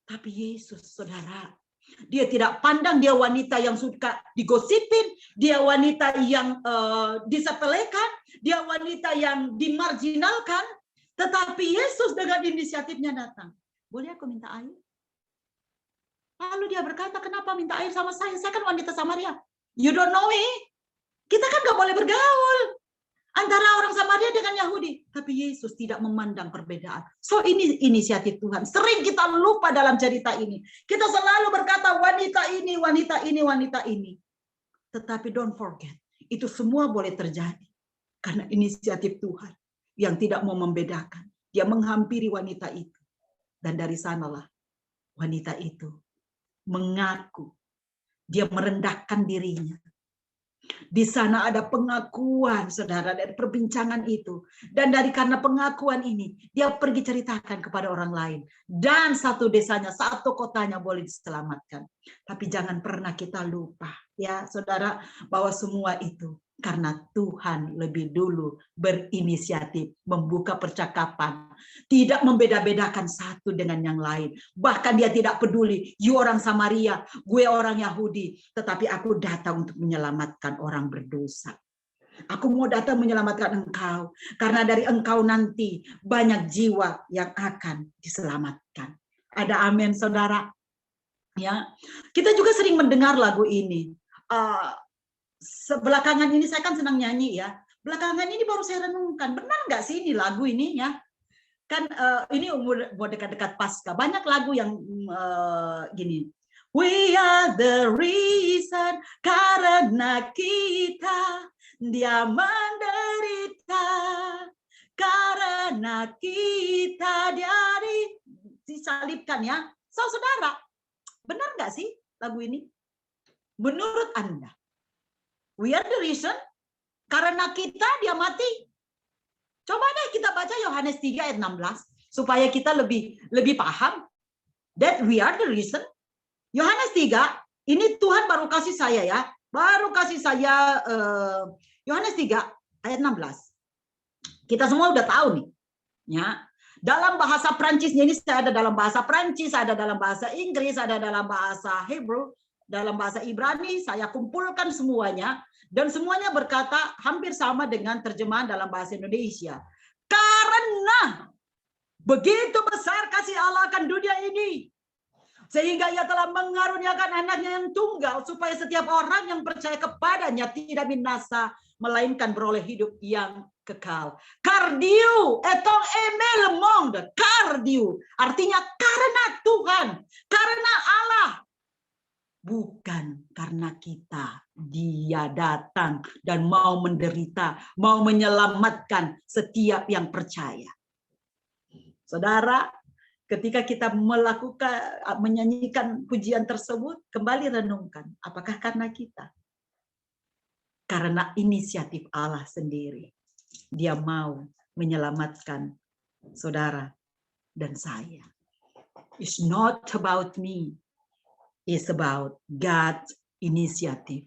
Tapi Yesus, saudara, dia tidak pandang dia wanita yang suka digosipin, dia wanita yang disepelekan, dia wanita yang dimarginalkan. Tetapi Yesus dengan inisiatifnya datang. boleh aku minta air? Lalu dia berkata, kenapa minta air sama saya? Saya kan wanita Samaria. You don't know me? Kita kan nggak boleh bergaul antara orang Samaria dengan Yahudi. Tapi Yesus tidak memandang perbedaan. So ini inisiatif Tuhan. Sering kita lupa dalam cerita ini. Kita selalu berkata wanita ini, wanita ini, wanita ini. Tetapi don't forget, itu semua boleh terjadi. Karena inisiatif Tuhan yang tidak mau membedakan. Dia menghampiri wanita itu. Dan dari sanalah wanita itu mengaku. Dia merendahkan dirinya. Di sana ada pengakuan, saudara, dari perbincangan itu. Dan karena pengakuan ini, dia pergi ceritakan kepada orang lain. Dan satu desanya, satu kotanya boleh diselamatkan. Tapi jangan pernah kita lupa, ya saudara, bahwa semua itu karena Tuhan lebih dulu berinisiatif membuka percakapan, tidak membeda-bedakan satu dengan yang lain. Bahkan dia tidak peduli, you orang Samaria, gue orang Yahudi, tetapi aku datang untuk menyelamatkan orang berdosa. Aku mau datang menyelamatkan engkau, karena dari engkau nanti banyak jiwa yang akan diselamatkan. Ada amin, saudara. Ya, kita juga sering mendengar lagu ini. Belakangan ini saya kan senang nyanyi ya. Belakangan ini baru saya renungkan, benar nggak sih ini lagu ini ya? Kan ini umur dekat-dekat Paskah. Banyak lagu yang gini. We are the reason, karena kita dia menderita, karena kita dia disalibkan ya. Saudara, benar nggak sih lagu ini? Menurut Anda? We are the reason, karena kita dia mati. Coba deh kita baca Yohanes 3 ayat 16 supaya kita lebih paham that we are the reason. Yohanes 3, ini Tuhan baru kasih saya ya. Baru kasih saya Yohanes 3 ayat 16. Kita semua udah tahu nih. Ya. Dalam bahasa Prancisnya ini saya ada dalam bahasa Prancis, ada dalam bahasa Inggris, ada dalam bahasa Hebrew, dalam bahasa Ibrani, saya kumpulkan semuanya. Dan semuanya berkata hampir sama dengan terjemahan dalam bahasa Indonesia. Karena begitu besar kasih Allah akan dunia ini, sehingga ia telah mengaruniakan anaknya yang tunggal, supaya setiap orang yang percaya kepadanya tidak binasa, melainkan beroleh hidup yang kekal. Kardiu, etong emel monde, kardiu, artinya karena Tuhan, karena Allah. Bukan karena kita, dia datang dan mau menderita, mau menyelamatkan setiap yang percaya. Saudara, ketika kita menyanyikan pujian tersebut, kembali renungkan, apakah karena kita? Karena inisiatif Allah sendiri. Dia mau menyelamatkan saudara dan saya. It's not about me. It's about God's initiative.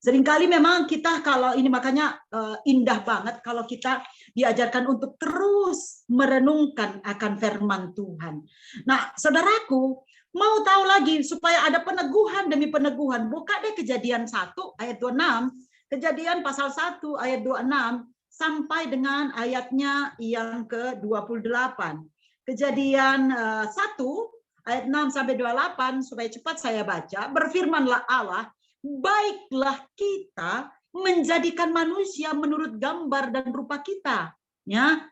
Seringkali memang kita kalau ini makanya indah banget kalau kita diajarkan untuk terus merenungkan akan firman Tuhan. Nah, saudaraku, mau tahu lagi supaya ada peneguhan demi peneguhan, buka deh Kejadian 1 ayat 26, Kejadian pasal 1 ayat 26 sampai dengan ayatnya yang ke-28. Kejadian 1 ayat 6 sampai 28 supaya cepat saya baca. Berfirmanlah Allah, baiklah kita menjadikan manusia menurut gambar dan rupa kita. Ya,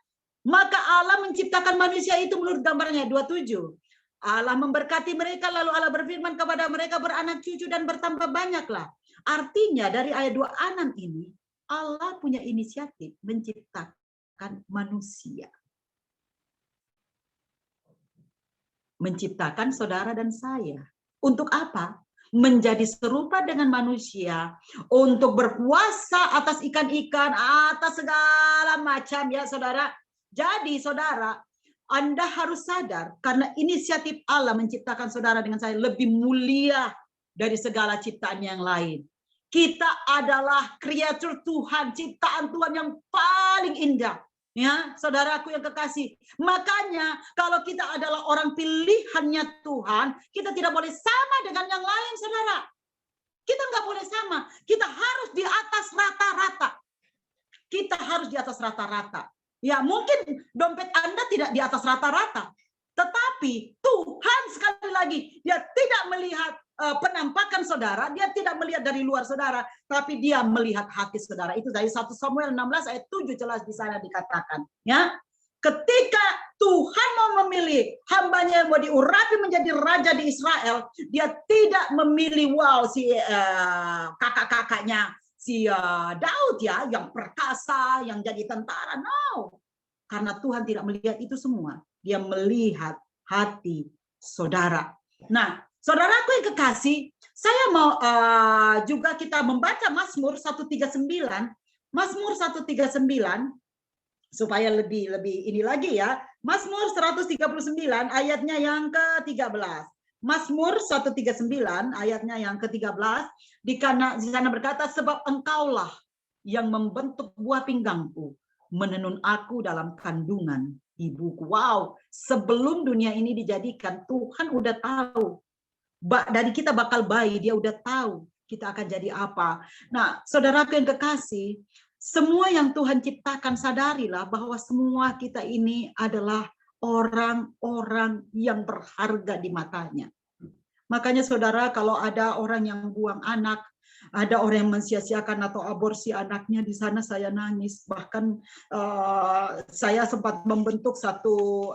maka Allah menciptakan manusia itu menurut gambarnya. 27. Allah memberkati mereka, lalu Allah berfirman kepada mereka, beranak cucu dan bertambah banyaklah. Artinya dari ayat 26 ini Allah punya inisiatif menciptakan manusia. Menciptakan saudara dan saya. Untuk apa? Menjadi serupa dengan manusia, untuk berkuasa atas ikan-ikan, atas segala macam ya saudara. Jadi saudara, Anda harus sadar karena inisiatif Allah menciptakan saudara dengan saya lebih mulia dari segala ciptaan yang lain. Kita adalah kreatur Tuhan, ciptaan Tuhan yang paling indah. Ya, saudaraku yang kekasih. Makanya kalau kita adalah orang pilihannya Tuhan, kita tidak boleh sama dengan yang lain, saudara. Kita nggak boleh sama. Kita harus di atas rata-rata. Kita harus di atas rata-rata. Ya, mungkin dompet Anda tidak di atas rata-rata. Tetapi Tetapi Tuhan sekali lagi, dia tidak melihat penampakan saudara, dia tidak melihat dari luar saudara, tapi dia melihat hati saudara. Itu dari 1 Samuel 16 ayat 7 jelas di sana dikatakan. Ya, ketika Tuhan mau memilih hambanya yang mau diurapi menjadi raja di Israel, dia tidak memilih si kakak-kakaknya si Daud ya, yang perkasa, yang jadi tentara. No, karena Tuhan tidak melihat itu semua. Dia melihat hati saudara. Nah, saudaraku yang kekasih, saya mau juga kita membaca Mazmur 139, Mazmur 139 supaya lebih ini lagi ya. Mazmur 139 ayatnya yang ke-13. Mazmur 139 ayatnya yang ke-13 di sana berkata, sebab engkaulah yang membentuk buah pinggangku, menenun aku dalam kandungan ibuku. Wow, sebelum dunia ini dijadikan, Tuhan udah tahu. Dari kita bakal bayi, dia udah tahu kita akan jadi apa. Nah, saudaraku yang kekasih, semua yang Tuhan ciptakan, sadarilah bahwa semua kita ini adalah orang-orang yang berharga di matanya. Makanya saudara, kalau ada orang yang buang anak, ada orang yang mensia-siakan atau aborsi anaknya, di sana saya nangis. Bahkan saya sempat membentuk satu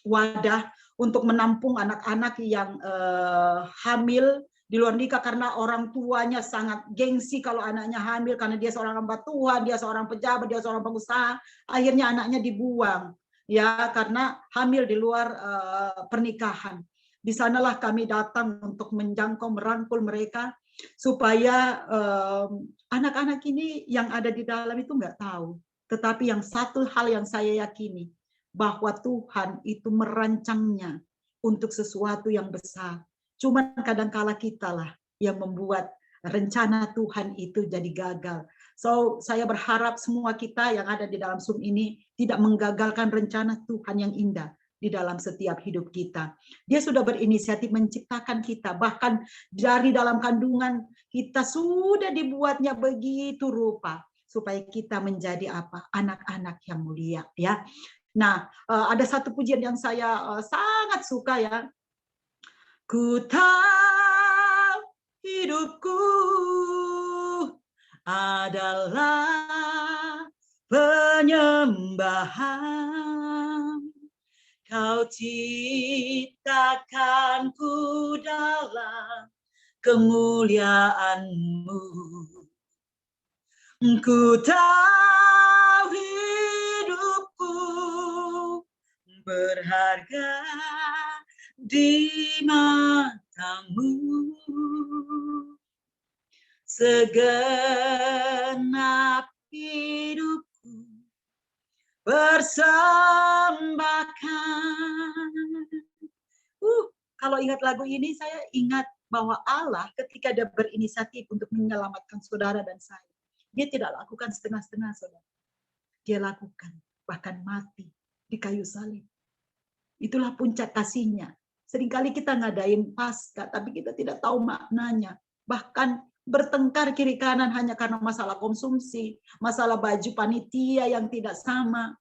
wadah untuk menampung anak-anak yang hamil di luar nikah karena orang tuanya sangat gengsi kalau anaknya hamil karena dia seorang hamba Tuhan, dia seorang pejabat, dia seorang pengusaha, akhirnya anaknya dibuang ya karena hamil di luar pernikahan. Di sanalah kami datang untuk menjangkau, merangkul mereka supaya anak-anak ini yang ada di dalam itu nggak tahu. Tetapi yang satu hal yang saya yakini, bahwa Tuhan itu merancangnya untuk sesuatu yang besar. Cuman kadang-kala kitalah yang membuat rencana Tuhan itu jadi gagal. So, saya berharap semua kita yang ada di dalam Zoom ini tidak menggagalkan rencana Tuhan yang indah di dalam setiap hidup kita. Dia sudah berinisiatif menciptakan kita, bahkan dari dalam kandungan kita sudah dibuatnya begitu rupa supaya kita menjadi apa? Anak-anak yang mulia, ya. Nah, ada satu pujian yang saya sangat suka ya. Ku tahu hidupku adalah penyembahan. Kau ciptakanku dalam kemuliaan-Mu. Ku tahu hidupku berharga di mata-Mu. Segenap hidupku persembahkan. Kalau ingat lagu ini, saya ingat bahwa Allah ketika dia berinisiatif untuk menyelamatkan saudara dan saya, dia tidak lakukan setengah-setengah, saudara. Dia lakukan, bahkan mati di kayu salib. Itulah puncak kasihnya. Seringkali kita ngadain Paskah, tapi kita tidak tahu maknanya. Bahkan bertengkar kiri kanan hanya karena masalah konsumsi, masalah baju panitia yang tidak sama.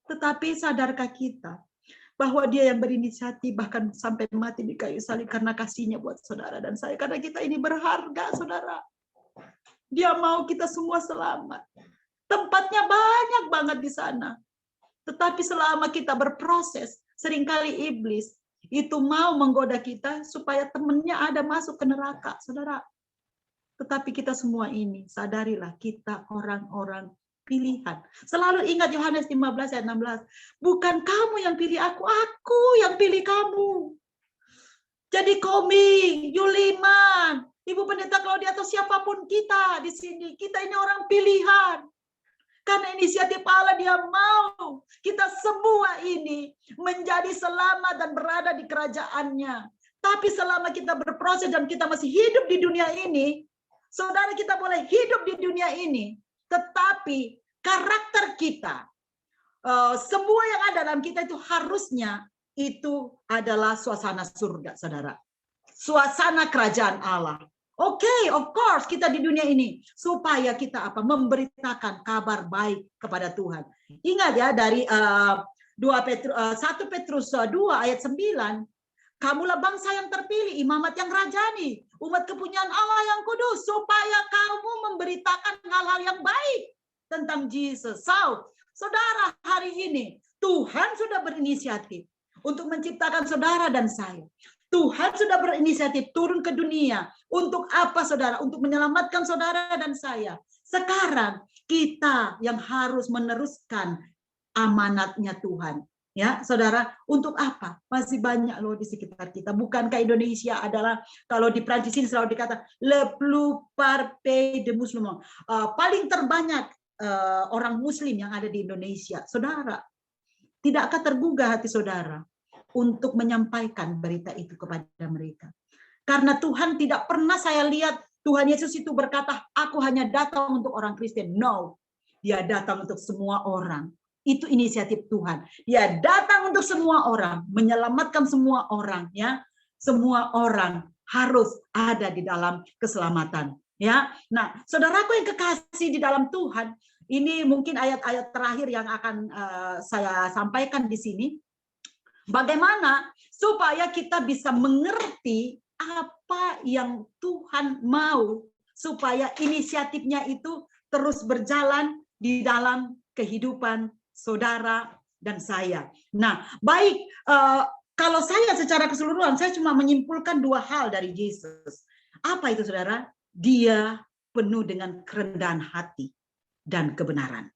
Tetapi sadarkah kita bahwa dia yang berinisiatif bahkan sampai mati di kayu salib karena kasihnya buat saudara dan saya. Karena kita ini berharga, saudara. Dia mau kita semua selamat. Tempatnya banyak banget di sana. Tetapi selama kita berproses, seringkali iblis itu mau menggoda kita supaya temannya ada masuk ke neraka, saudara. Tetapi kita semua ini, sadarilah kita orang-orang pilihan. Selalu ingat Yohanes 15 ayat 16. Bukan kamu yang pilih aku yang pilih kamu. Jadi Komi, Yuliman, Ibu Pendeta Claudia atau siapapun kita di sini, kita ini orang pilihan. Karena inisiatif Allah, dia mau kita semua ini menjadi selamat dan berada di kerajaannya. Tapi selama kita berproses dan kita masih hidup di dunia ini, saudara, kita boleh hidup di dunia ini, tetapi karakter kita, semua yang ada dalam kita itu harusnya itu adalah suasana surga, saudara. Suasana kerajaan Allah. Oke, of course kita di dunia ini supaya kita apa? Memberitakan kabar baik kepada Tuhan. Ingat ya, 1 Petrus 2 ayat 9, kamulah bangsa yang terpilih, imamat yang rajani, umat kepunyaan Allah yang kudus, supaya kamu memberitakan hal-hal yang baik tentang Yesus. So, saudara, hari ini Tuhan sudah berinisiatif untuk menciptakan saudara dan saya. Tuhan sudah berinisiatif turun ke dunia. Untuk apa, saudara? Untuk menyelamatkan saudara dan saya. Sekarang kita yang harus meneruskan amanatnya Tuhan. Ya, saudara, untuk apa? Masih banyak loh di sekitar kita. Bukankah Indonesia adalah, kalau di Prancis ini selalu dikata le plus parfait de musulman, paling terbanyak orang Muslim yang ada di Indonesia. Saudara, tidakkah tergugah hati saudara untuk menyampaikan berita itu kepada mereka? Karena Tuhan tidak pernah saya lihat Tuhan Yesus itu berkata, aku hanya datang untuk orang Kristen. No, dia datang untuk semua orang. Itu inisiatif Tuhan. Dia datang untuk semua orang, menyelamatkan semua orang, ya. Semua orang harus ada di dalam keselamatan, ya. Nah, saudaraku yang kekasih di dalam Tuhan, ini mungkin ayat-ayat terakhir yang akan saya sampaikan di sini. Bagaimana supaya kita bisa mengerti apa yang Tuhan mau, supaya inisiatifnya itu terus berjalan di dalam kehidupan saudara dan saya. Nah, baik, kalau saya secara keseluruhan, saya cuma menyimpulkan 2 hal dari Yesus. Apa itu, saudara? Dia penuh dengan kerendahan hati dan kebenaran.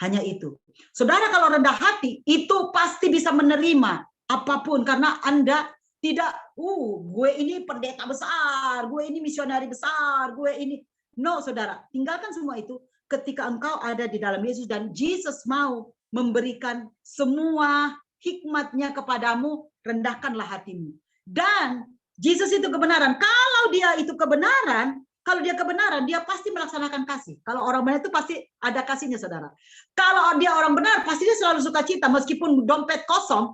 Hanya itu. Saudara kalau rendah hati, itu pasti bisa menerima apapun, karena Anda tidak, gue ini pendeta besar, gue ini misionari besar, gue ini. No, saudara, tinggalkan semua itu ketika engkau ada di dalam Yesus dan Yesus mau memberikan semua hikmatnya kepadamu, rendahkanlah hatimu. Dan Yesus itu kebenaran. Kalau dia itu kebenaran, kalau dia kebenaran, dia pasti melaksanakan kasih. Kalau orang benar itu pasti ada kasihnya, saudara. Kalau dia orang benar, pasti dia selalu sukacita, meskipun dompet kosong,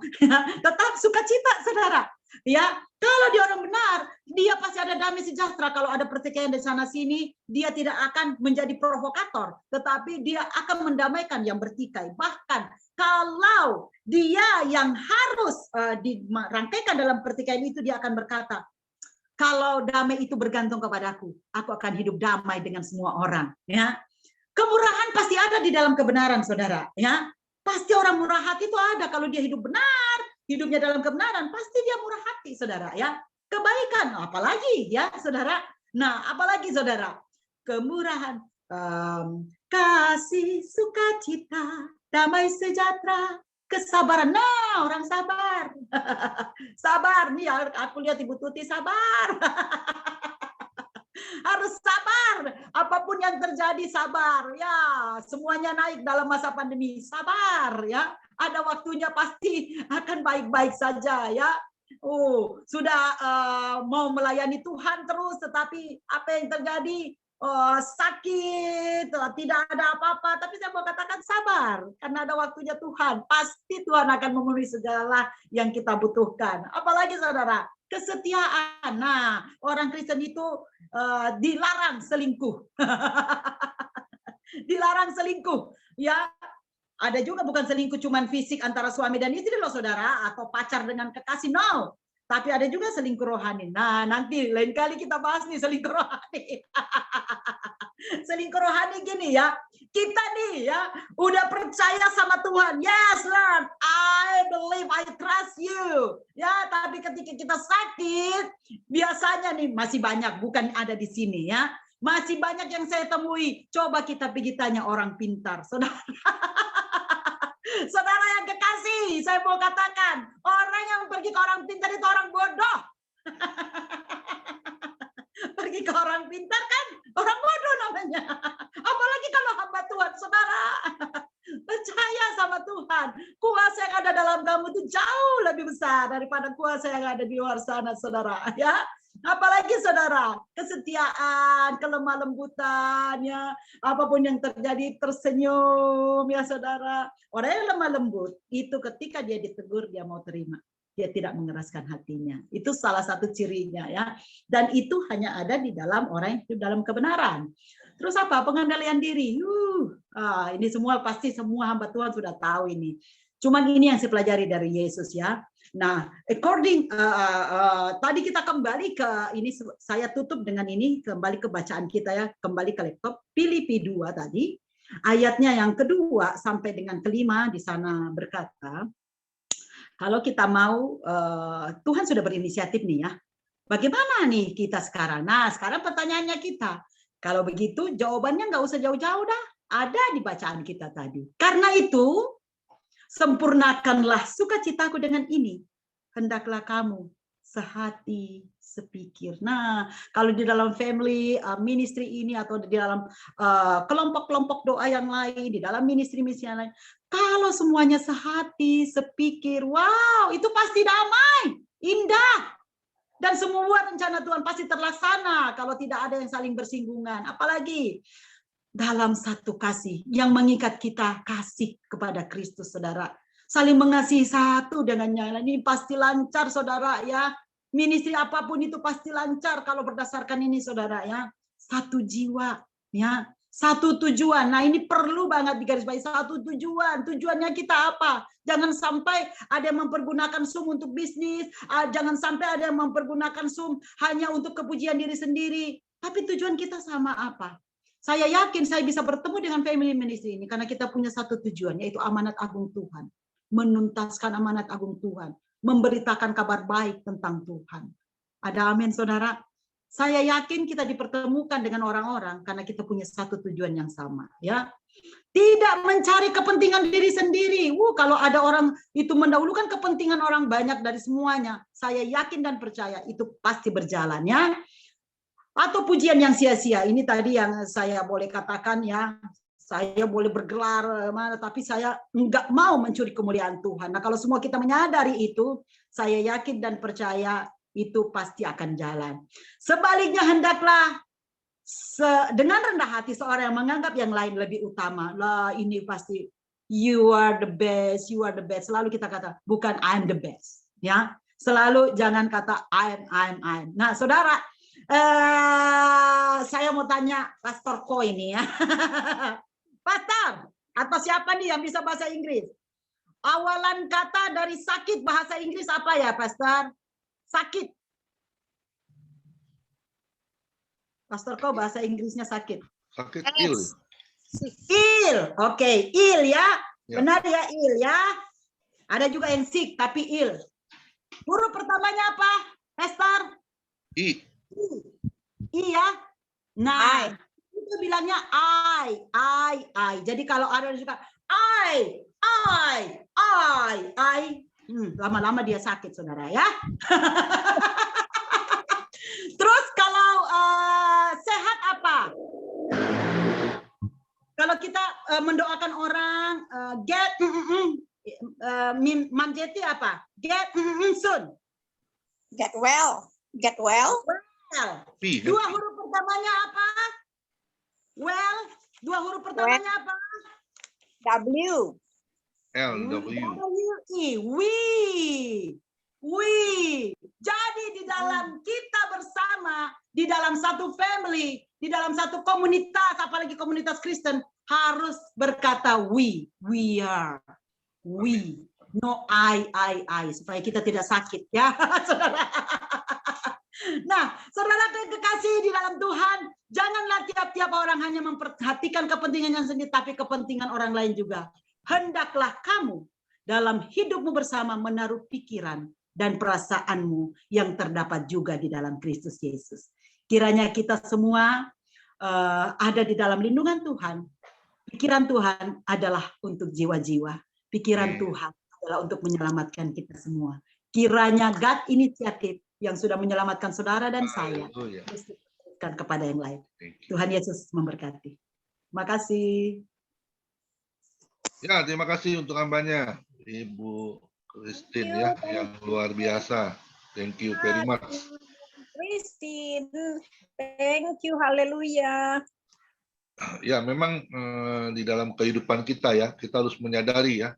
tetap sukacita, saudara. Ya, kalau dia orang benar, dia pasti ada damai sejahtera. Kalau ada pertikaian di sana sini, dia tidak akan menjadi provokator, tetapi dia akan mendamaikan yang bertikai. Bahkan kalau dia yang harus dirangkaikan dalam pertikaian itu, dia akan berkata, kalau damai itu bergantung kepadaku, aku akan hidup damai dengan semua orang. Ya, kemurahan pasti ada di dalam kebenaran, saudara. Ya, pasti orang murah hati itu ada kalau dia hidup benar. Hidupnya dalam kebenaran, pasti dia murah hati, saudara, ya. Kebaikan, apalagi, ya, saudara. Nah, apalagi, saudara, kemurahan, kasih, sukacita, damai sejahtera, kesabaran. Nah, orang sabar. Sabar, nih aku lihat Ibu Tuti sabar. Harus sabar, apapun yang terjadi sabar, ya. Semuanya naik dalam masa pandemi, sabar, ya. Ada waktunya pasti akan baik-baik saja, ya. Sudah mau melayani Tuhan terus, tetapi apa yang terjadi? Sakit, tidak ada apa-apa. Tapi saya mau katakan sabar, karena ada waktunya Tuhan. Pasti Tuhan akan memenuhi segala yang kita butuhkan. Apalagi, saudara, kesetiaan. Nah, orang Kristen itu dilarang selingkuh. Dilarang selingkuh, ya. Ada juga bukan selingkuh cuman fisik antara suami dan istri loh, saudara, atau pacar dengan kekasih, no. Tapi ada juga selingkuh rohani. Nah, nanti lain kali kita bahas nih selingkuh rohani. Selingkuh rohani gini, ya. Kita nih, ya, udah percaya sama Tuhan. Yes, Lord, I believe, I trust you. Ya, tapi ketika kita sakit, biasanya nih masih banyak, bukan ada di sini, ya. Masih banyak yang saya temui. Coba kita pergi tanya orang pintar, saudara. Saudara yang kekasih, saya mau katakan, orang yang pergi ke orang pintar itu orang bodoh. Pergi ke orang pintar kan, orang bodoh namanya. Apalagi kalau hamba Tuhan, saudara. Percaya sama Tuhan. Kuasa yang ada dalam kamu itu jauh lebih besar daripada kuasa yang ada di luar sana, saudara. Ya. Apalagi, saudara, kesetiaan, kelemah lembutan, ya, apapun yang terjadi tersenyum, ya, saudara. Orang yang lemah lembut itu ketika dia ditegur dia mau terima, dia tidak mengeraskan hatinya. Itu salah satu cirinya, ya. Dan itu hanya ada di dalam orang yang hidup dalam kebenaran. Terus apa? Pengendalian diri. Ini semua pasti semua hamba Tuhan sudah tahu ini. Cuman ini yang saya pelajari dari Yesus ya. Nah, according tadi kita kembali ke ini, saya tutup dengan ini, kembali ke bacaan kita ya, kembali ke laptop. Filipi 2 tadi, ayatnya yang kedua sampai dengan kelima di sana berkata, kalau kita mau, Tuhan sudah berinisiatif nih ya. Bagaimana nih kita sekarang? Nah, sekarang pertanyaannya kita, kalau begitu jawabannya nggak usah jauh-jauh dah, ada di bacaan kita tadi. Karena itu, sempurnakanlah sukacitaku dengan ini. Hendaklah kamu sehati, sepikir. Nah, kalau di dalam family ministry ini atau di dalam kelompok-kelompok doa yang lain, di dalam ministry-ministry yang lain, kalau semuanya sehati, sepikir, wow, itu pasti damai, indah. Dan semua rencana Tuhan pasti terlaksana kalau tidak ada yang saling bersinggungan. Apalagi dalam satu kasih yang mengikat kita, kasih kepada Kristus, saudara. Saling mengasihi satu dengan yang lain. Ini pasti lancar, saudara ya. Ministry apapun itu pasti lancar kalau berdasarkan ini, saudara ya. Satu jiwa, ya. Satu tujuan. Nah, ini perlu banget digarisbawahi, satu tujuan. Tujuannya kita apa? Jangan sampai ada yang mempergunakan Zoom untuk bisnis, jangan sampai ada yang mempergunakan Zoom hanya untuk kepujian diri sendiri. Tapi tujuan kita sama apa? Saya yakin saya bisa bertemu dengan family ministry ini karena kita punya satu tujuan, yaitu amanat agung Tuhan. Menuntaskan amanat agung Tuhan. Memberitakan kabar baik tentang Tuhan. Ada amin, saudara? Saya yakin kita dipertemukan dengan orang-orang karena kita punya satu tujuan yang sama. Ya, tidak mencari kepentingan diri sendiri. Kalau ada orang itu mendahulukan kepentingan orang banyak dari semuanya, saya yakin dan percaya itu pasti berjalan ya. Atau pujian yang sia-sia. Ini tadi yang saya boleh katakan ya, saya boleh bergelar mana, tapi saya enggak mau mencuri kemuliaan Tuhan. Nah, kalau semua kita menyadari itu, saya yakin dan percaya itu pasti akan jalan. Sebaliknya hendaklah dengan rendah hati seorang yang menganggap yang lain lebih utama. Lah, ini pasti you are the best, you are the best. Selalu kita kata bukan I'm the best, ya. Selalu jangan kata I'm. Nah, saudara, saya mau tanya Pastor Ko ini ya. Pastor, atau siapa nih yang bisa bahasa Inggris? Awalan kata dari sakit bahasa Inggris apa ya, Pastor? Sakit. Pastor Ko bahasa Inggrisnya sakit. Sakit ill. Ill. Oke, ill ya. Benar ya, ill ya. Ada juga yang sick tapi ill. Huruf pertamanya apa, Pastor? I. Iya. Nah, itu bilangnya I. Jadi kalau ada yang suka I. Lama-lama dia sakit, saudara ya. Terus kalau sehat apa? Kalau kita mendoakan orang get Mamjeti apa? Get soon. Get well. Get well. Dua huruf pertamanya apa? Well, dua huruf pertamanya apa? W. W-E. We. Jadi di dalam kita bersama, di dalam satu family, di dalam satu komunitas, apalagi komunitas Kristen, harus berkata we. We are. We. No I. Supaya kita tidak sakit ya, saudara. Nah, saudara kekasih di dalam Tuhan, janganlah tiap-tiap orang hanya memperhatikan kepentingan yang sendiri, tapi kepentingan orang lain juga. Hendaklah kamu dalam hidupmu bersama menaruh pikiran dan perasaanmu yang terdapat juga di dalam Kristus Yesus. Kiranya kita semua ada di dalam lindungan Tuhan. Pikiran Tuhan adalah untuk jiwa-jiwa. Pikiran Tuhan adalah untuk menyelamatkan kita semua. Kiranya God inisiatif yang sudah menyelamatkan saudara dan saya teruskan kepada yang lain. Tuhan Yesus memberkati. Terima kasih. Ya, terima kasih untuk hambanya, Ibu Christine ya, yang luar biasa. Thank you very much. Christine, thank you, haleluya. Ya, memang di dalam kehidupan kita ya, kita harus menyadari ya,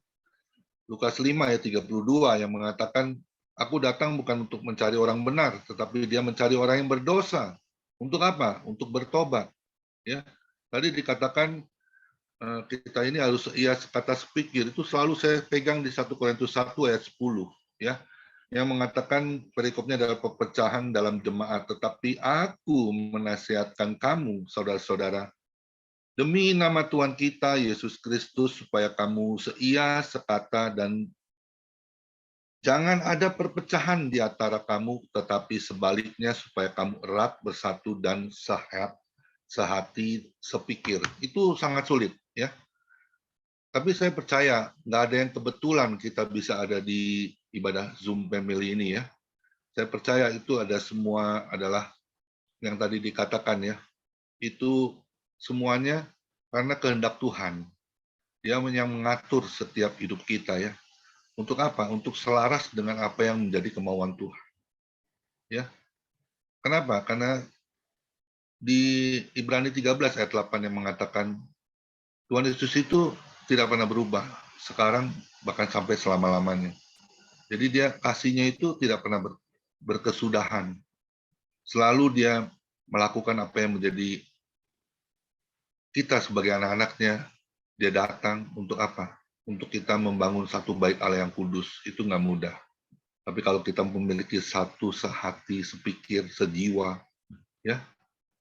Lukas 5 ayat 32 yang mengatakan, aku datang bukan untuk mencari orang benar, tetapi dia mencari orang yang berdosa. Untuk apa? Untuk bertobat. Ya, tadi dikatakan kita ini harus ia sekata sepikir, itu selalu saya pegang di 1 Korintus 1 ayat 10 ya, yang mengatakan perikopnya adalah perpecahan dalam jemaat, tetapi aku menasihatkan kamu saudara-saudara demi nama Tuhan kita Yesus Kristus supaya kamu seia sekata dan jangan ada perpecahan di antara kamu, tetapi sebaliknya supaya kamu erat bersatu dan sehati sepikir. Itu sangat sulit ya. Tapi saya percaya nggak ada yang kebetulan kita bisa ada di ibadah Zoom Family ini ya. Saya percaya itu ada semua adalah yang tadi dikatakan ya. Itu semuanya karena kehendak Tuhan. Dia yang mengatur setiap hidup kita ya. Untuk apa? Untuk selaras dengan apa yang menjadi kemauan Tuhan. Ya. Kenapa? Karena di Ibrani 13 ayat 8 yang mengatakan Tuhan Yesus itu tidak pernah berubah, sekarang bahkan sampai selama-lamanya. Jadi dia kasihnya itu tidak pernah berkesudahan. Selalu dia melakukan apa yang menjadi kita sebagai anak-anaknya. Dia datang untuk apa? Untuk kita membangun satu bait Allah yang kudus. Itu nggak mudah. Tapi kalau kita memiliki satu sehati, sepikir, sejiwa, ya,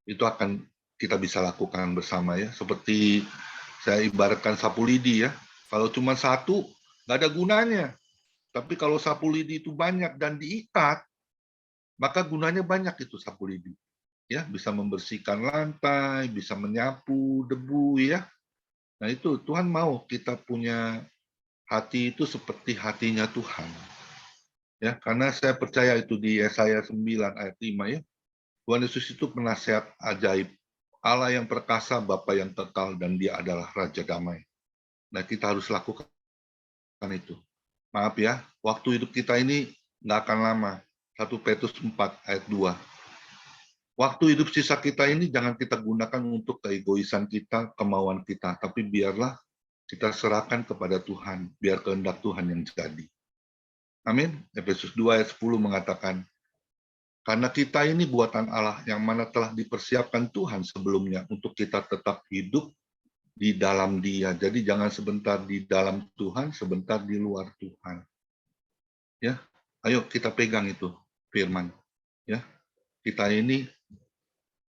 itu akan kita bisa lakukan bersama ya. Seperti saya ibaratkan sapu lidi ya. Kalau cuma satu, nggak ada gunanya. Tapi kalau sapu lidi itu banyak dan diikat, maka gunanya banyak itu sapu lidi. Ya, bisa membersihkan lantai, bisa menyapu debu ya. Nah itu Tuhan mau kita punya hati itu seperti hatinya Tuhan. Ya, karena saya percaya itu di Yesaya 9 ayat 5 ya. Tuhan Yesus itu penasihat ajaib. Allah yang perkasa, Bapa yang kekal, dan dia adalah Raja Damai. Nah, kita harus lakukan itu. Maaf ya, waktu hidup kita ini nggak akan lama. 1 Petrus 4 ayat 2. Waktu hidup sisa kita ini jangan kita gunakan untuk keegoisan kita, kemauan kita, tapi biarlah kita serahkan kepada Tuhan, biar kehendak Tuhan yang jadi. Amin. Efesus 2 ayat 10 mengatakan, karena kita ini buatan Allah yang mana telah dipersiapkan Tuhan sebelumnya untuk kita tetap hidup di dalam Dia. Jadi jangan sebentar di dalam Tuhan, sebentar di luar Tuhan. Ya, ayo kita pegang itu firman. Ya, kita ini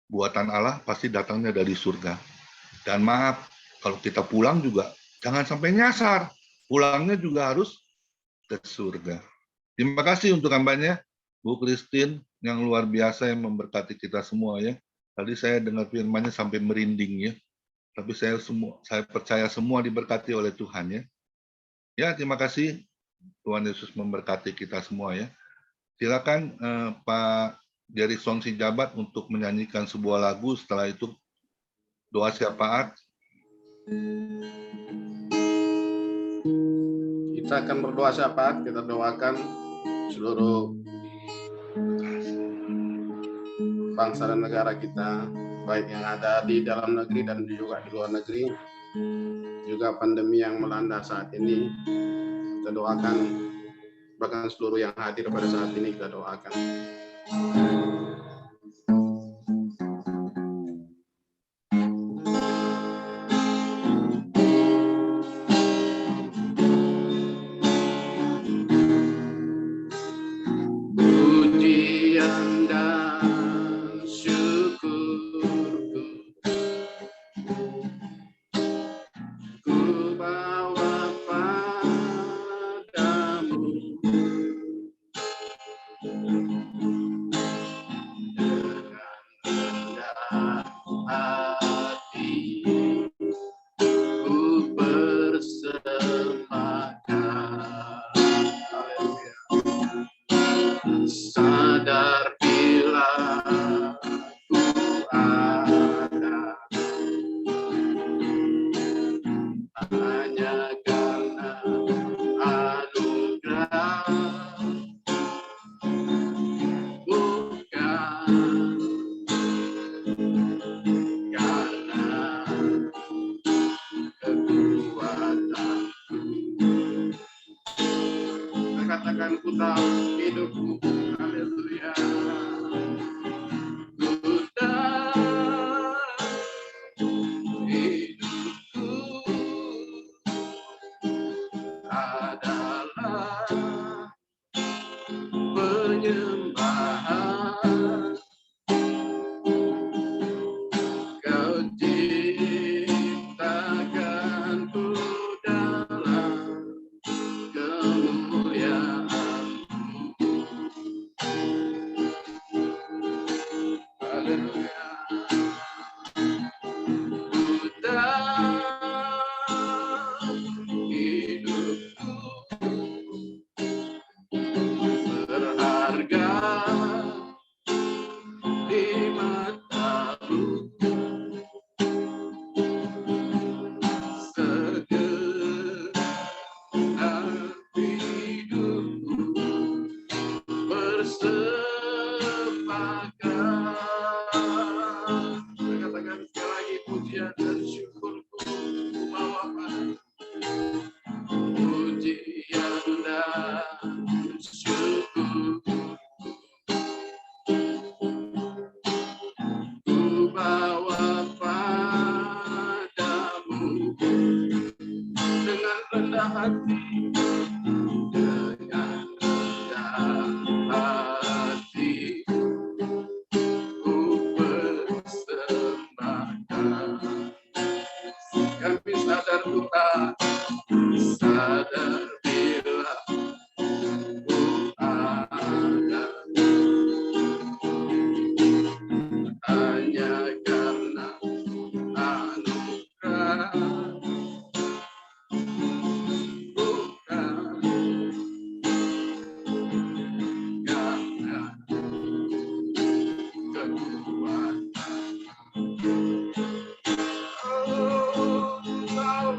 buatan Allah pasti datangnya dari surga. Dan maaf, kalau kita pulang juga jangan sampai nyasar. Pulangnya juga harus ke surga. Terima kasih untuk hambanya, Bu Christine, yang luar biasa yang memberkati kita semua ya. Tadi saya dengar firman-Nya sampai merinding ya. Tapi saya percaya semua diberkati oleh Tuhan ya. Ya, terima kasih. Tuhan Yesus memberkati kita semua ya. Silakan Pak Jerry Song Sijabat untuk menyanyikan sebuah lagu. Setelah itu doa syafaat. Kita akan berdoa syafaat. Kita doakan seluruh bangsa dan negara kita, baik yang ada di dalam negeri dan juga di luar negeri, juga pandemi yang melanda saat ini. Kita doakan, bahkan seluruh yang hadir pada saat ini kita doakan. pujian dan syukurku bawa pada pujian dan syukurku ku bawa padamu dengan rendah hati, dengan rendah hati ku persembahkan. Kami sadar Tuhan, sadar bila ku ada hanya karena anugerah, bukan karena kekuatan. Oh, kau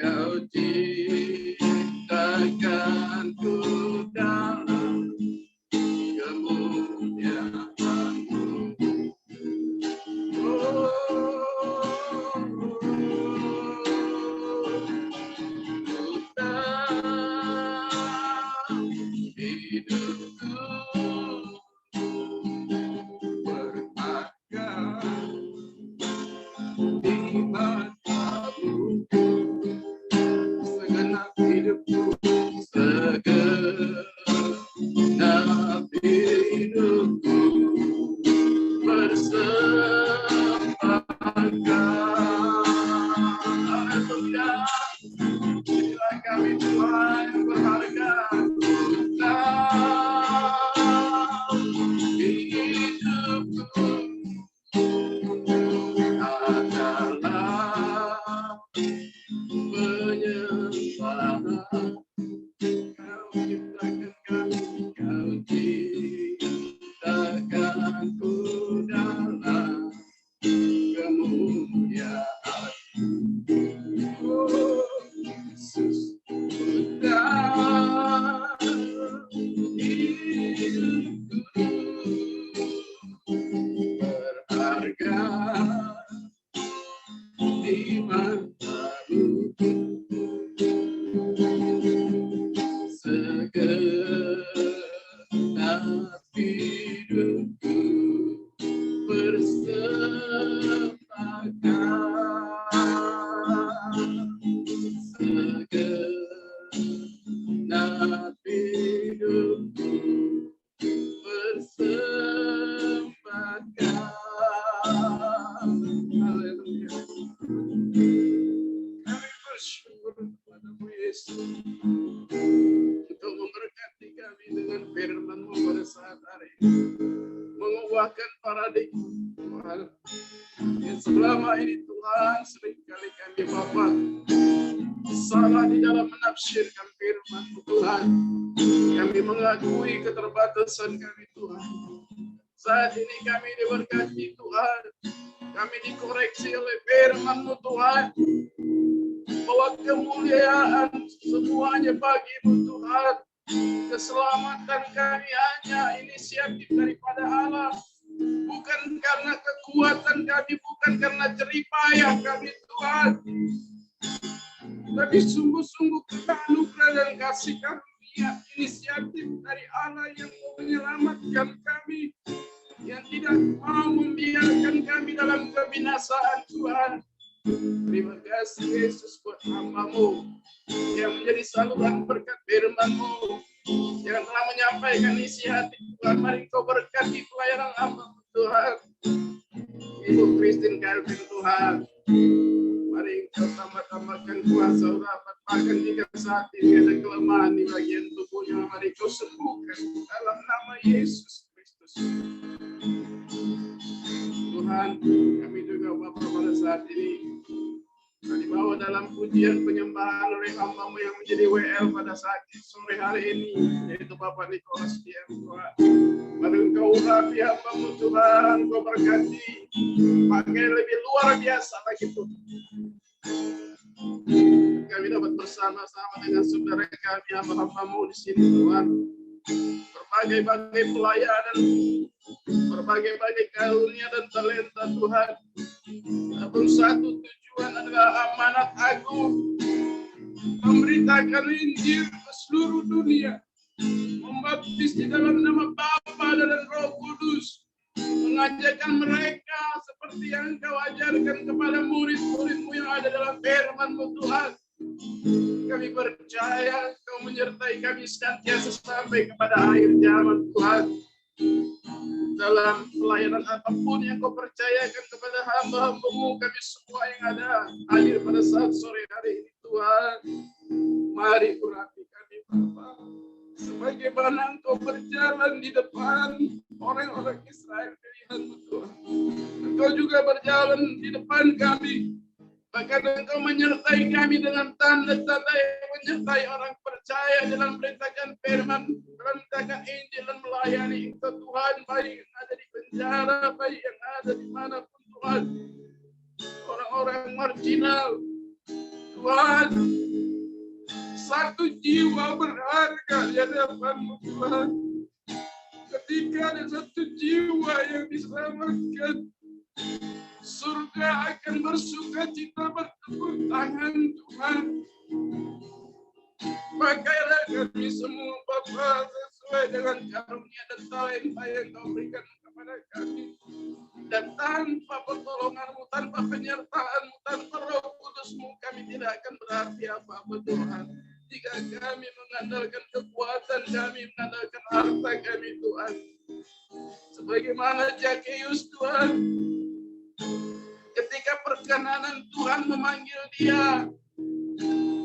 Kau ciptakanku dalam kemuliaan-Mu. Oh, Tuhan, hidupku berharga di mata-Mu. Segenap hidupku, segenap hidupku bersembahkan. Haleluya. Inilah kami Tuhan yang berharga. Tuhan, hidupku adalah penyembahan. Kau ciptakan kami, Kau ciptakanku dalam kemuliaan. Oh, Yesus, Tuhan, hidupku berharga di mata-Mu. Segenap hidupku bersembahkan. Segenap hidupku bersembahkan. Haleluya. Kami bersyukur kepada-Mu Yesus untuk memberkati kami dengan firman-Mu pada saat hari ini, mengubahkan paradigma Tuhan yang selama ini Tuhan seringkali kami Bapa salah di dalam menafsirkan firman-Mu Tuhan. Kami mengakui keterbatasan kami Tuhan. Saat ini kami diberkati Tuhan, kami dikoreksi oleh firman-Mu Tuhan, bahwa kemuliaan semuanya bagi-Mu Tuhan. Keselamatan kami hanya inisiatif daripada Allah, bukan karena kekuatan kami, bukan karena jeripayah kami Tuhan, tapi sungguh-sungguh anugerah dan kasih karunia inisiatif dari Allah yang mau menyelamatkan kami, yang tidak mau membiarkan kami dalam kebinasaan Tuhan. Terima kasih Yesus buat hamba-Mu yang menjadi saluran berkat firman-Mu, yang telah menyampaikan isi hati Tuhan. Mari Kau berkati pelayanan hamba-Mu Tuhan. Ibu Christine Calvin Tuhan, mari Kau tambah-tambahkan kuasa urapan, bahkan jika saat ini ada kelemahan di bagian tubuhnya, mari Kau sembuhkan dalam nama Yesus Kristus. Tuhan, kami juga Bapa pada saat ini dibawa dalam pujian penyembahan oleh hamba-Mu yang menjadi WL pada saat sore hari ini, yaitu Bapak Nicholas Dian Tuhan. Engkau urapi hamba-Mu Tuhan, Engkau berkati, pakai lebih luar biasa lagi Tuhan. Kami dapat bersama-sama dengan saudara kami hamba-hamba-Mu di sini Tuhan. Berbagai-bagai pelayanan, berbagai-bagai karunia dan talenta Tuhan. Namun satu tujuan adalah amanat agung, memberitakan Injil ke seluruh dunia, membaptis di dalam nama Bapa dan Roh Kudus, mengajarkan mereka seperti yang Engkau ajarkan kepada murid-murid-Mu yang ada dalam firman-Mu Tuhan. Kami percaya Engkau menyertai kami senantiasa sampai kepada akhir zaman Tuhan. Dalam pelayanan apapun yang Kau percayakan kepada hamba-hamba-Mu, kami semua yang ada hadir pada saat sore hari ini Tuhan. Mari urapi kami Bapa, sebagaimana Engkau berjalan di depan orang-orang Israel pilihan-Mu Tuhan. Engkau juga berjalan di depan kami. Bahkan Engkau menyertai kami dengan tanda-tanda yang menyertai orang percaya dalam memberitakan firman, dalam memberitakan Injil dan melayani Engkau Tuhan, baik yang ada di penjara, baik yang ada di manapun Tuhan. Orang-orang marginal, Tuhan, satu jiwa berharga di hadapan-Mu Tuhan. Ketika ada satu jiwa yang diselamatkan, surga akan bersuka cita bertepuk tangan Tuhan. Pakailah kami semua Bapa sesuai dengan karunia dan talenta yang Kau berikan kepada kami. Dan tanpa pertolongan-Mu, tanpa penyertaan-Mu, tanpa Roh Kudus-Mu, kami tidak akan berarti apa-apa Tuhan. Jika kami mengandalkan kekuatan kami, mengandalkan harta kami Tuhan. Sebagaimana Zakeus Tuhan, ketika perkenanan Tuhan memanggil dia,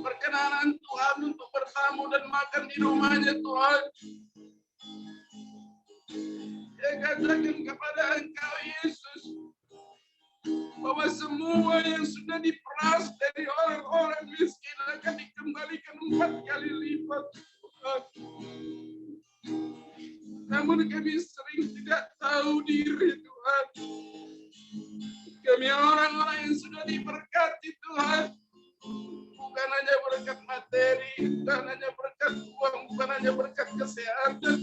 perkenanan Tuhan untuk bertamu dan makan di rumahnya Tuhan, dia katakan kepada Engkau Yesus, bahwa semua yang sudah diperas dari orang-orang miskin akan dikembalikan 4 kali lipat Tuhan. Namun kami sering tidak tahu diri Tuhan. Kami orang-orang yang sudah diberkati Tuhan, bukan hanya berkat materi, bukan hanya berkat uang, bukan hanya berkat kesehatan.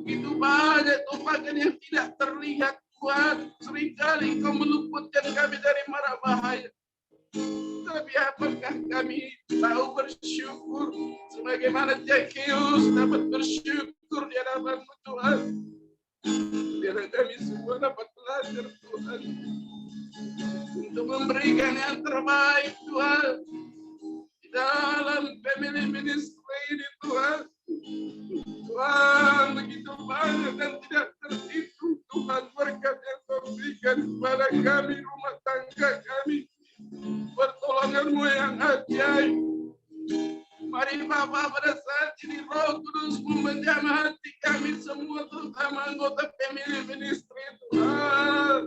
Itu banyak tumpangan yang tidak terlihat Tuhan. Seringkali Engkau meluputkan kami dari mara bahaya. Tapi apakah kami tahu bersyukur sebagaimana Zakeus dapat bersyukur di hadapan-Mu Tuhan? Biar kami semua dapat belajar Tuhan untuk memberikan yang terbaik Tuhan di dalam family ministry ini Tuhan. Tuhan, begitu banyak dan tidak terhitung Tuhan berkat yang Kau berikan kepada kami, rumah tangga kami, pertolongan-Mu yang ajaib. Mari Bapa, pada saat ini Roh Kudus-Mu menjamah hati kami semua, terutama anggota family ministry Tuhan.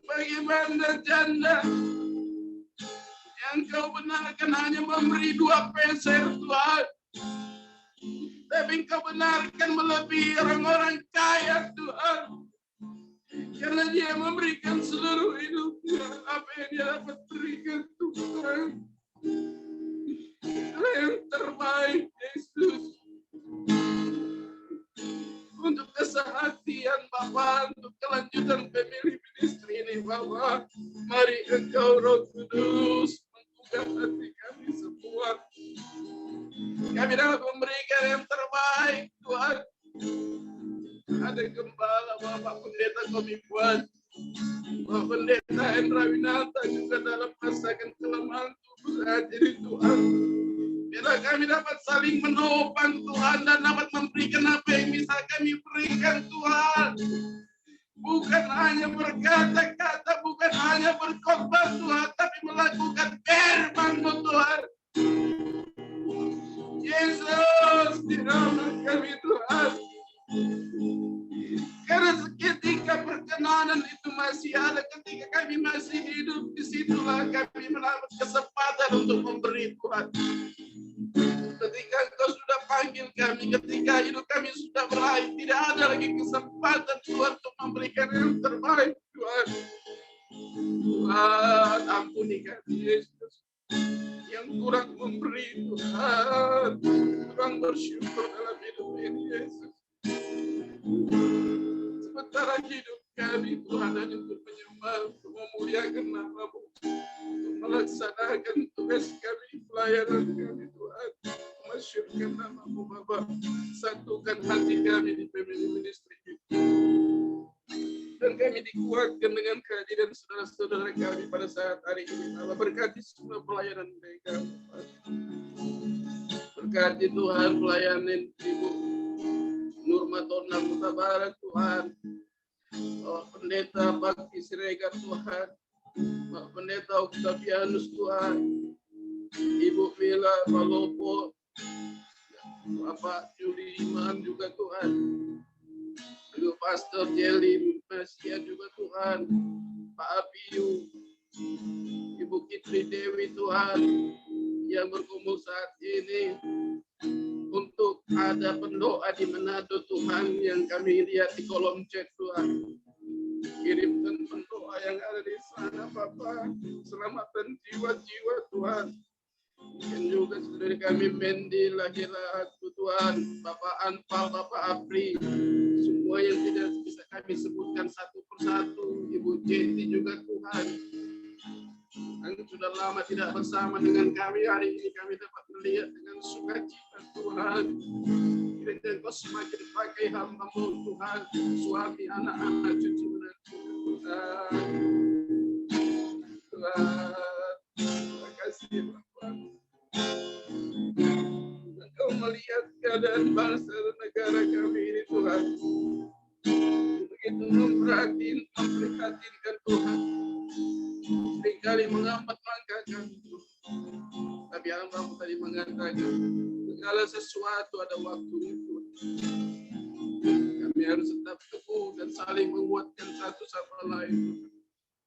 Bagaimana janda yang Kau benarkan hanya memberi 2 peser Tuhan, tapi Kau benarkan melebihi orang-orang kaya Tuhan, karena dia memberikan seluruh hidupnya. Apa yang dia dapat berikan Tuhan, itulah yang terbaik Yesus, untuk kesehatian Bapa, untuk kelanjutan family ministry ini Bapa. Mari Engkau Roh Kudus menggugah hati kami semua. Kami dapat memberikan yang terbaik Tuhan. Ada gembala Bapak Pendeta Komibuan, Bapak Pendeta Hendra Winata juga dalam merasakan kelemahan tubuh saat ini Tuhan. Biarlah kami dapat saling menopang Tuhan dan dapat memberikan apa yang bisa kami berikan Tuhan. Bukan hanya berkata-kata, bukan hanya berkhotbah Tuhan, tapi melakukan firman-Mu Tuhan. Yesus, di nama kami Tuhan. Karena ketika perkenanan itu masih ada, ketika kami masih hidup, disitulah kami mendapat kesempatan untuk memberi Tuhan. Ketika Engkau sudah panggil kami ketika hidup kami sudah berakhir. Tidak ada lagi kesempatan Tuhan untuk memberikan yang terbaik Tuhan. Tuhan ampuni kami Yesus. Yang kurang memberi Tuhan. Kurang bersyukur dalam hidup ini Yesus. Sementara hidup kami Tuhan hanya untuk menyembah, untuk memuliakan nama-Mu, untuk melaksanakan tugas kami, pelayanan kami Tuhan, masyurkan nama-Mu Bapa, satukan hati kami di family ministry itu. Dan kami dikuatkan dengan kehadiran saudara-saudara kami pada saat hari ini. Allah berkati semua pelayanan mereka. Berkati Tuhan pelayanan Ibu Nurmatona Mutabarak Tuhan. Pendeta Bakti Siregar Tuhan. Pendeta Octavianus Tuhan. Ibu Mila Palopo. Bapak Juli Iman juga Tuhan. Ibu Pastor Jelly Masia juga Tuhan, Pak Abiyu, Ibu Kitri Dewi Tuhan, yang berkumpul saat ini untuk ada pendoa di Manado Tuhan yang kami lihat di kolom chat Tuhan. Kirimkan pendoa yang ada di sana Bapak, selamatkan jiwa-jiwa Tuhan. Dan juga saudara kami Mendi Lagila Tuhan, Bapak Anpal, Bapak Apri, semua yang tidak bisa kami sebutkan satu persatu, Ibu Jeti juga Tuhan, yang sudah lama tidak bersama dengan kami, hari ini kami dapat melihat dengan sukacita Tuhan. Kiranya Engkau semakin pakai hamba-Mu Tuhan, suami anak-anak cucu dan Tuhan. Tuhan, terima kasih Bapak. Engkau melihat keadaan bangsa dan negara kami ini Tuhan. Begitu memprihatinkan Tuhan. Seringkali menghambat langkah kami. Tapi hamba-Mu tadi mengatakan, segala sesuatu ada waktunya Tuhan. Kami harus tetap teguh dan saling menguatkan satu sama lain.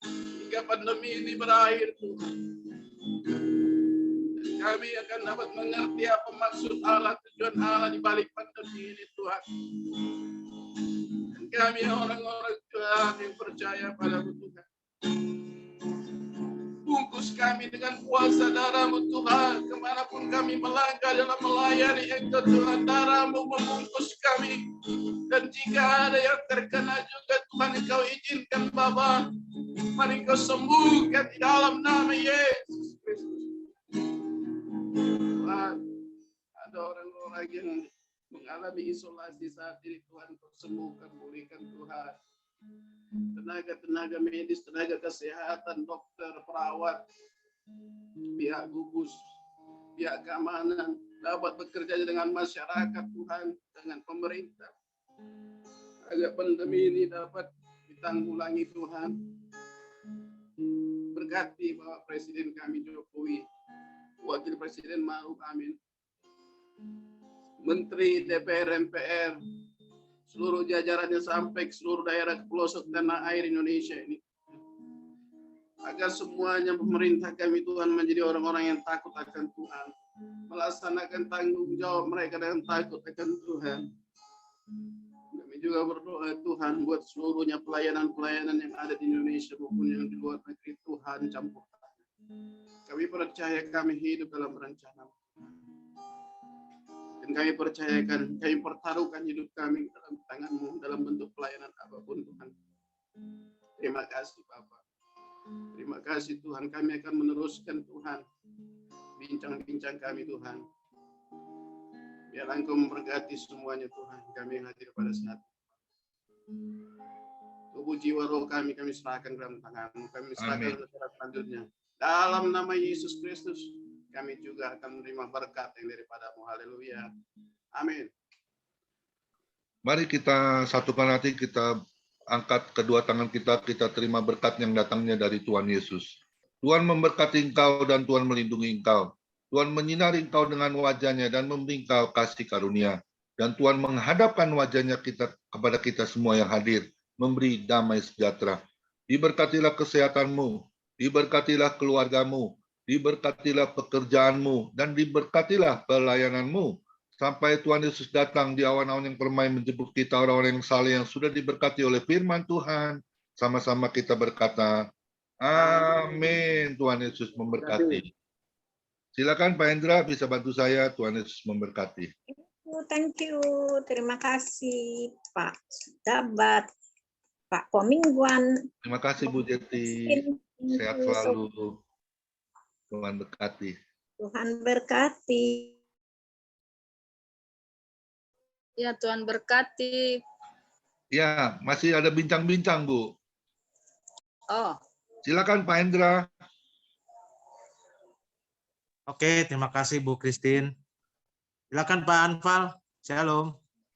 Hingga pandemi ini berakhir Tuhan. Kami akan dapat mengerti apa maksud Allah, tujuan Allah di balik pandemi ini Tuhan. Dan kami orang-orang Tuhan yang percaya pada-Mu Tuhan. Bungkus kami dengan kuasa darah-Mu Tuhan. Kemanapun kami melangkah dalam melayani Engkau Tuhan, darah-Mu membungkus kami. Dan jika ada yang terkena juga Tuhan, Engkau izinkan Bapa, mari Engkau sembuhkan di dalam nama Yesus Kristus. Tuhan, ada orang-orang yang mengalami isolasi saat ini Tuhan, sembuhkan, pulihkan Tuhan. Tenaga-tenaga medis, tenaga kesehatan, dokter, perawat, pihak gugus, pihak keamanan dapat bekerja dengan masyarakat Tuhan, dengan pemerintah, agar pandemi ini dapat ditanggulangi Tuhan. Berkati Bapak Presiden kami Jokowi, Wakil Presiden Ma'ruf Amin, Menteri DPR MPR, seluruh jajarannya sampai ke seluruh daerah pelosok tanah air Indonesia ini. Agar semuanya pemerintah kami Tuhan menjadi orang-orang yang takut akan Tuhan. Melaksanakan tanggung jawab mereka dengan takut akan Tuhan. Kami juga berdoa Tuhan buat seluruhnya pelayanan-pelayanan yang ada di Indonesia maupun yang di luar negeri Tuhan campur tangan. Kami percaya kami hidup dalam rencana. Dan kami percayakan, kami pertaruhkan hidup kami dalam tangan-Mu dalam bentuk pelayanan apapun Tuhan. Terima kasih Bapak. Terima kasih Tuhan, kami akan meneruskan Tuhan bincang-bincang kami Tuhan. Biar Engkau memberkati semuanya Tuhan, kami yang hadir pada saat tubuh jiwa roh kami serahkan dalam tangan-Mu, kami serahkan dalam selanjutnya. Dalam nama Yesus Kristus, kami juga akan menerima berkat yang daripada-Mu. Haleluya. Amin. Mari kita satukan hati, kita angkat kedua tangan kita terima berkat yang datangnya dari Tuhan Yesus. Tuhan memberkati engkau dan Tuhan melindungi engkau. Tuhan menyinari engkau dengan wajah-Nya dan memberi engkau kasih karunia. Dan Tuhan menghadapkan wajah-Nya kepada kita semua yang hadir, memberi damai sejahtera. Diberkatilah kesehatanmu, diberkatilah keluargamu, diberkatilah pekerjaanmu, dan diberkatilah pelayananmu, sampai Tuhan Yesus datang di awan-awan yang permai menjemput kita orang-orang yang saleh yang sudah diberkati oleh firman Tuhan. Sama-sama kita berkata, amin. Tuhan Yesus memberkati. Silakan Pak Hendra bisa bantu saya. Tuhan Yesus memberkati. Thank you. Terima kasih Pak Dabat, Pak Komingguan. Terima kasih Bu Jeti. Sehat selalu. Tuhan berkati. Tuhan berkati. Ya, Tuhan berkati. Ya, masih ada bincang-bincang, Bu. Oh. Silakan Pak Hendra. Oke, terima kasih Bu Christine. Silakan Pak Anfal. Shalom.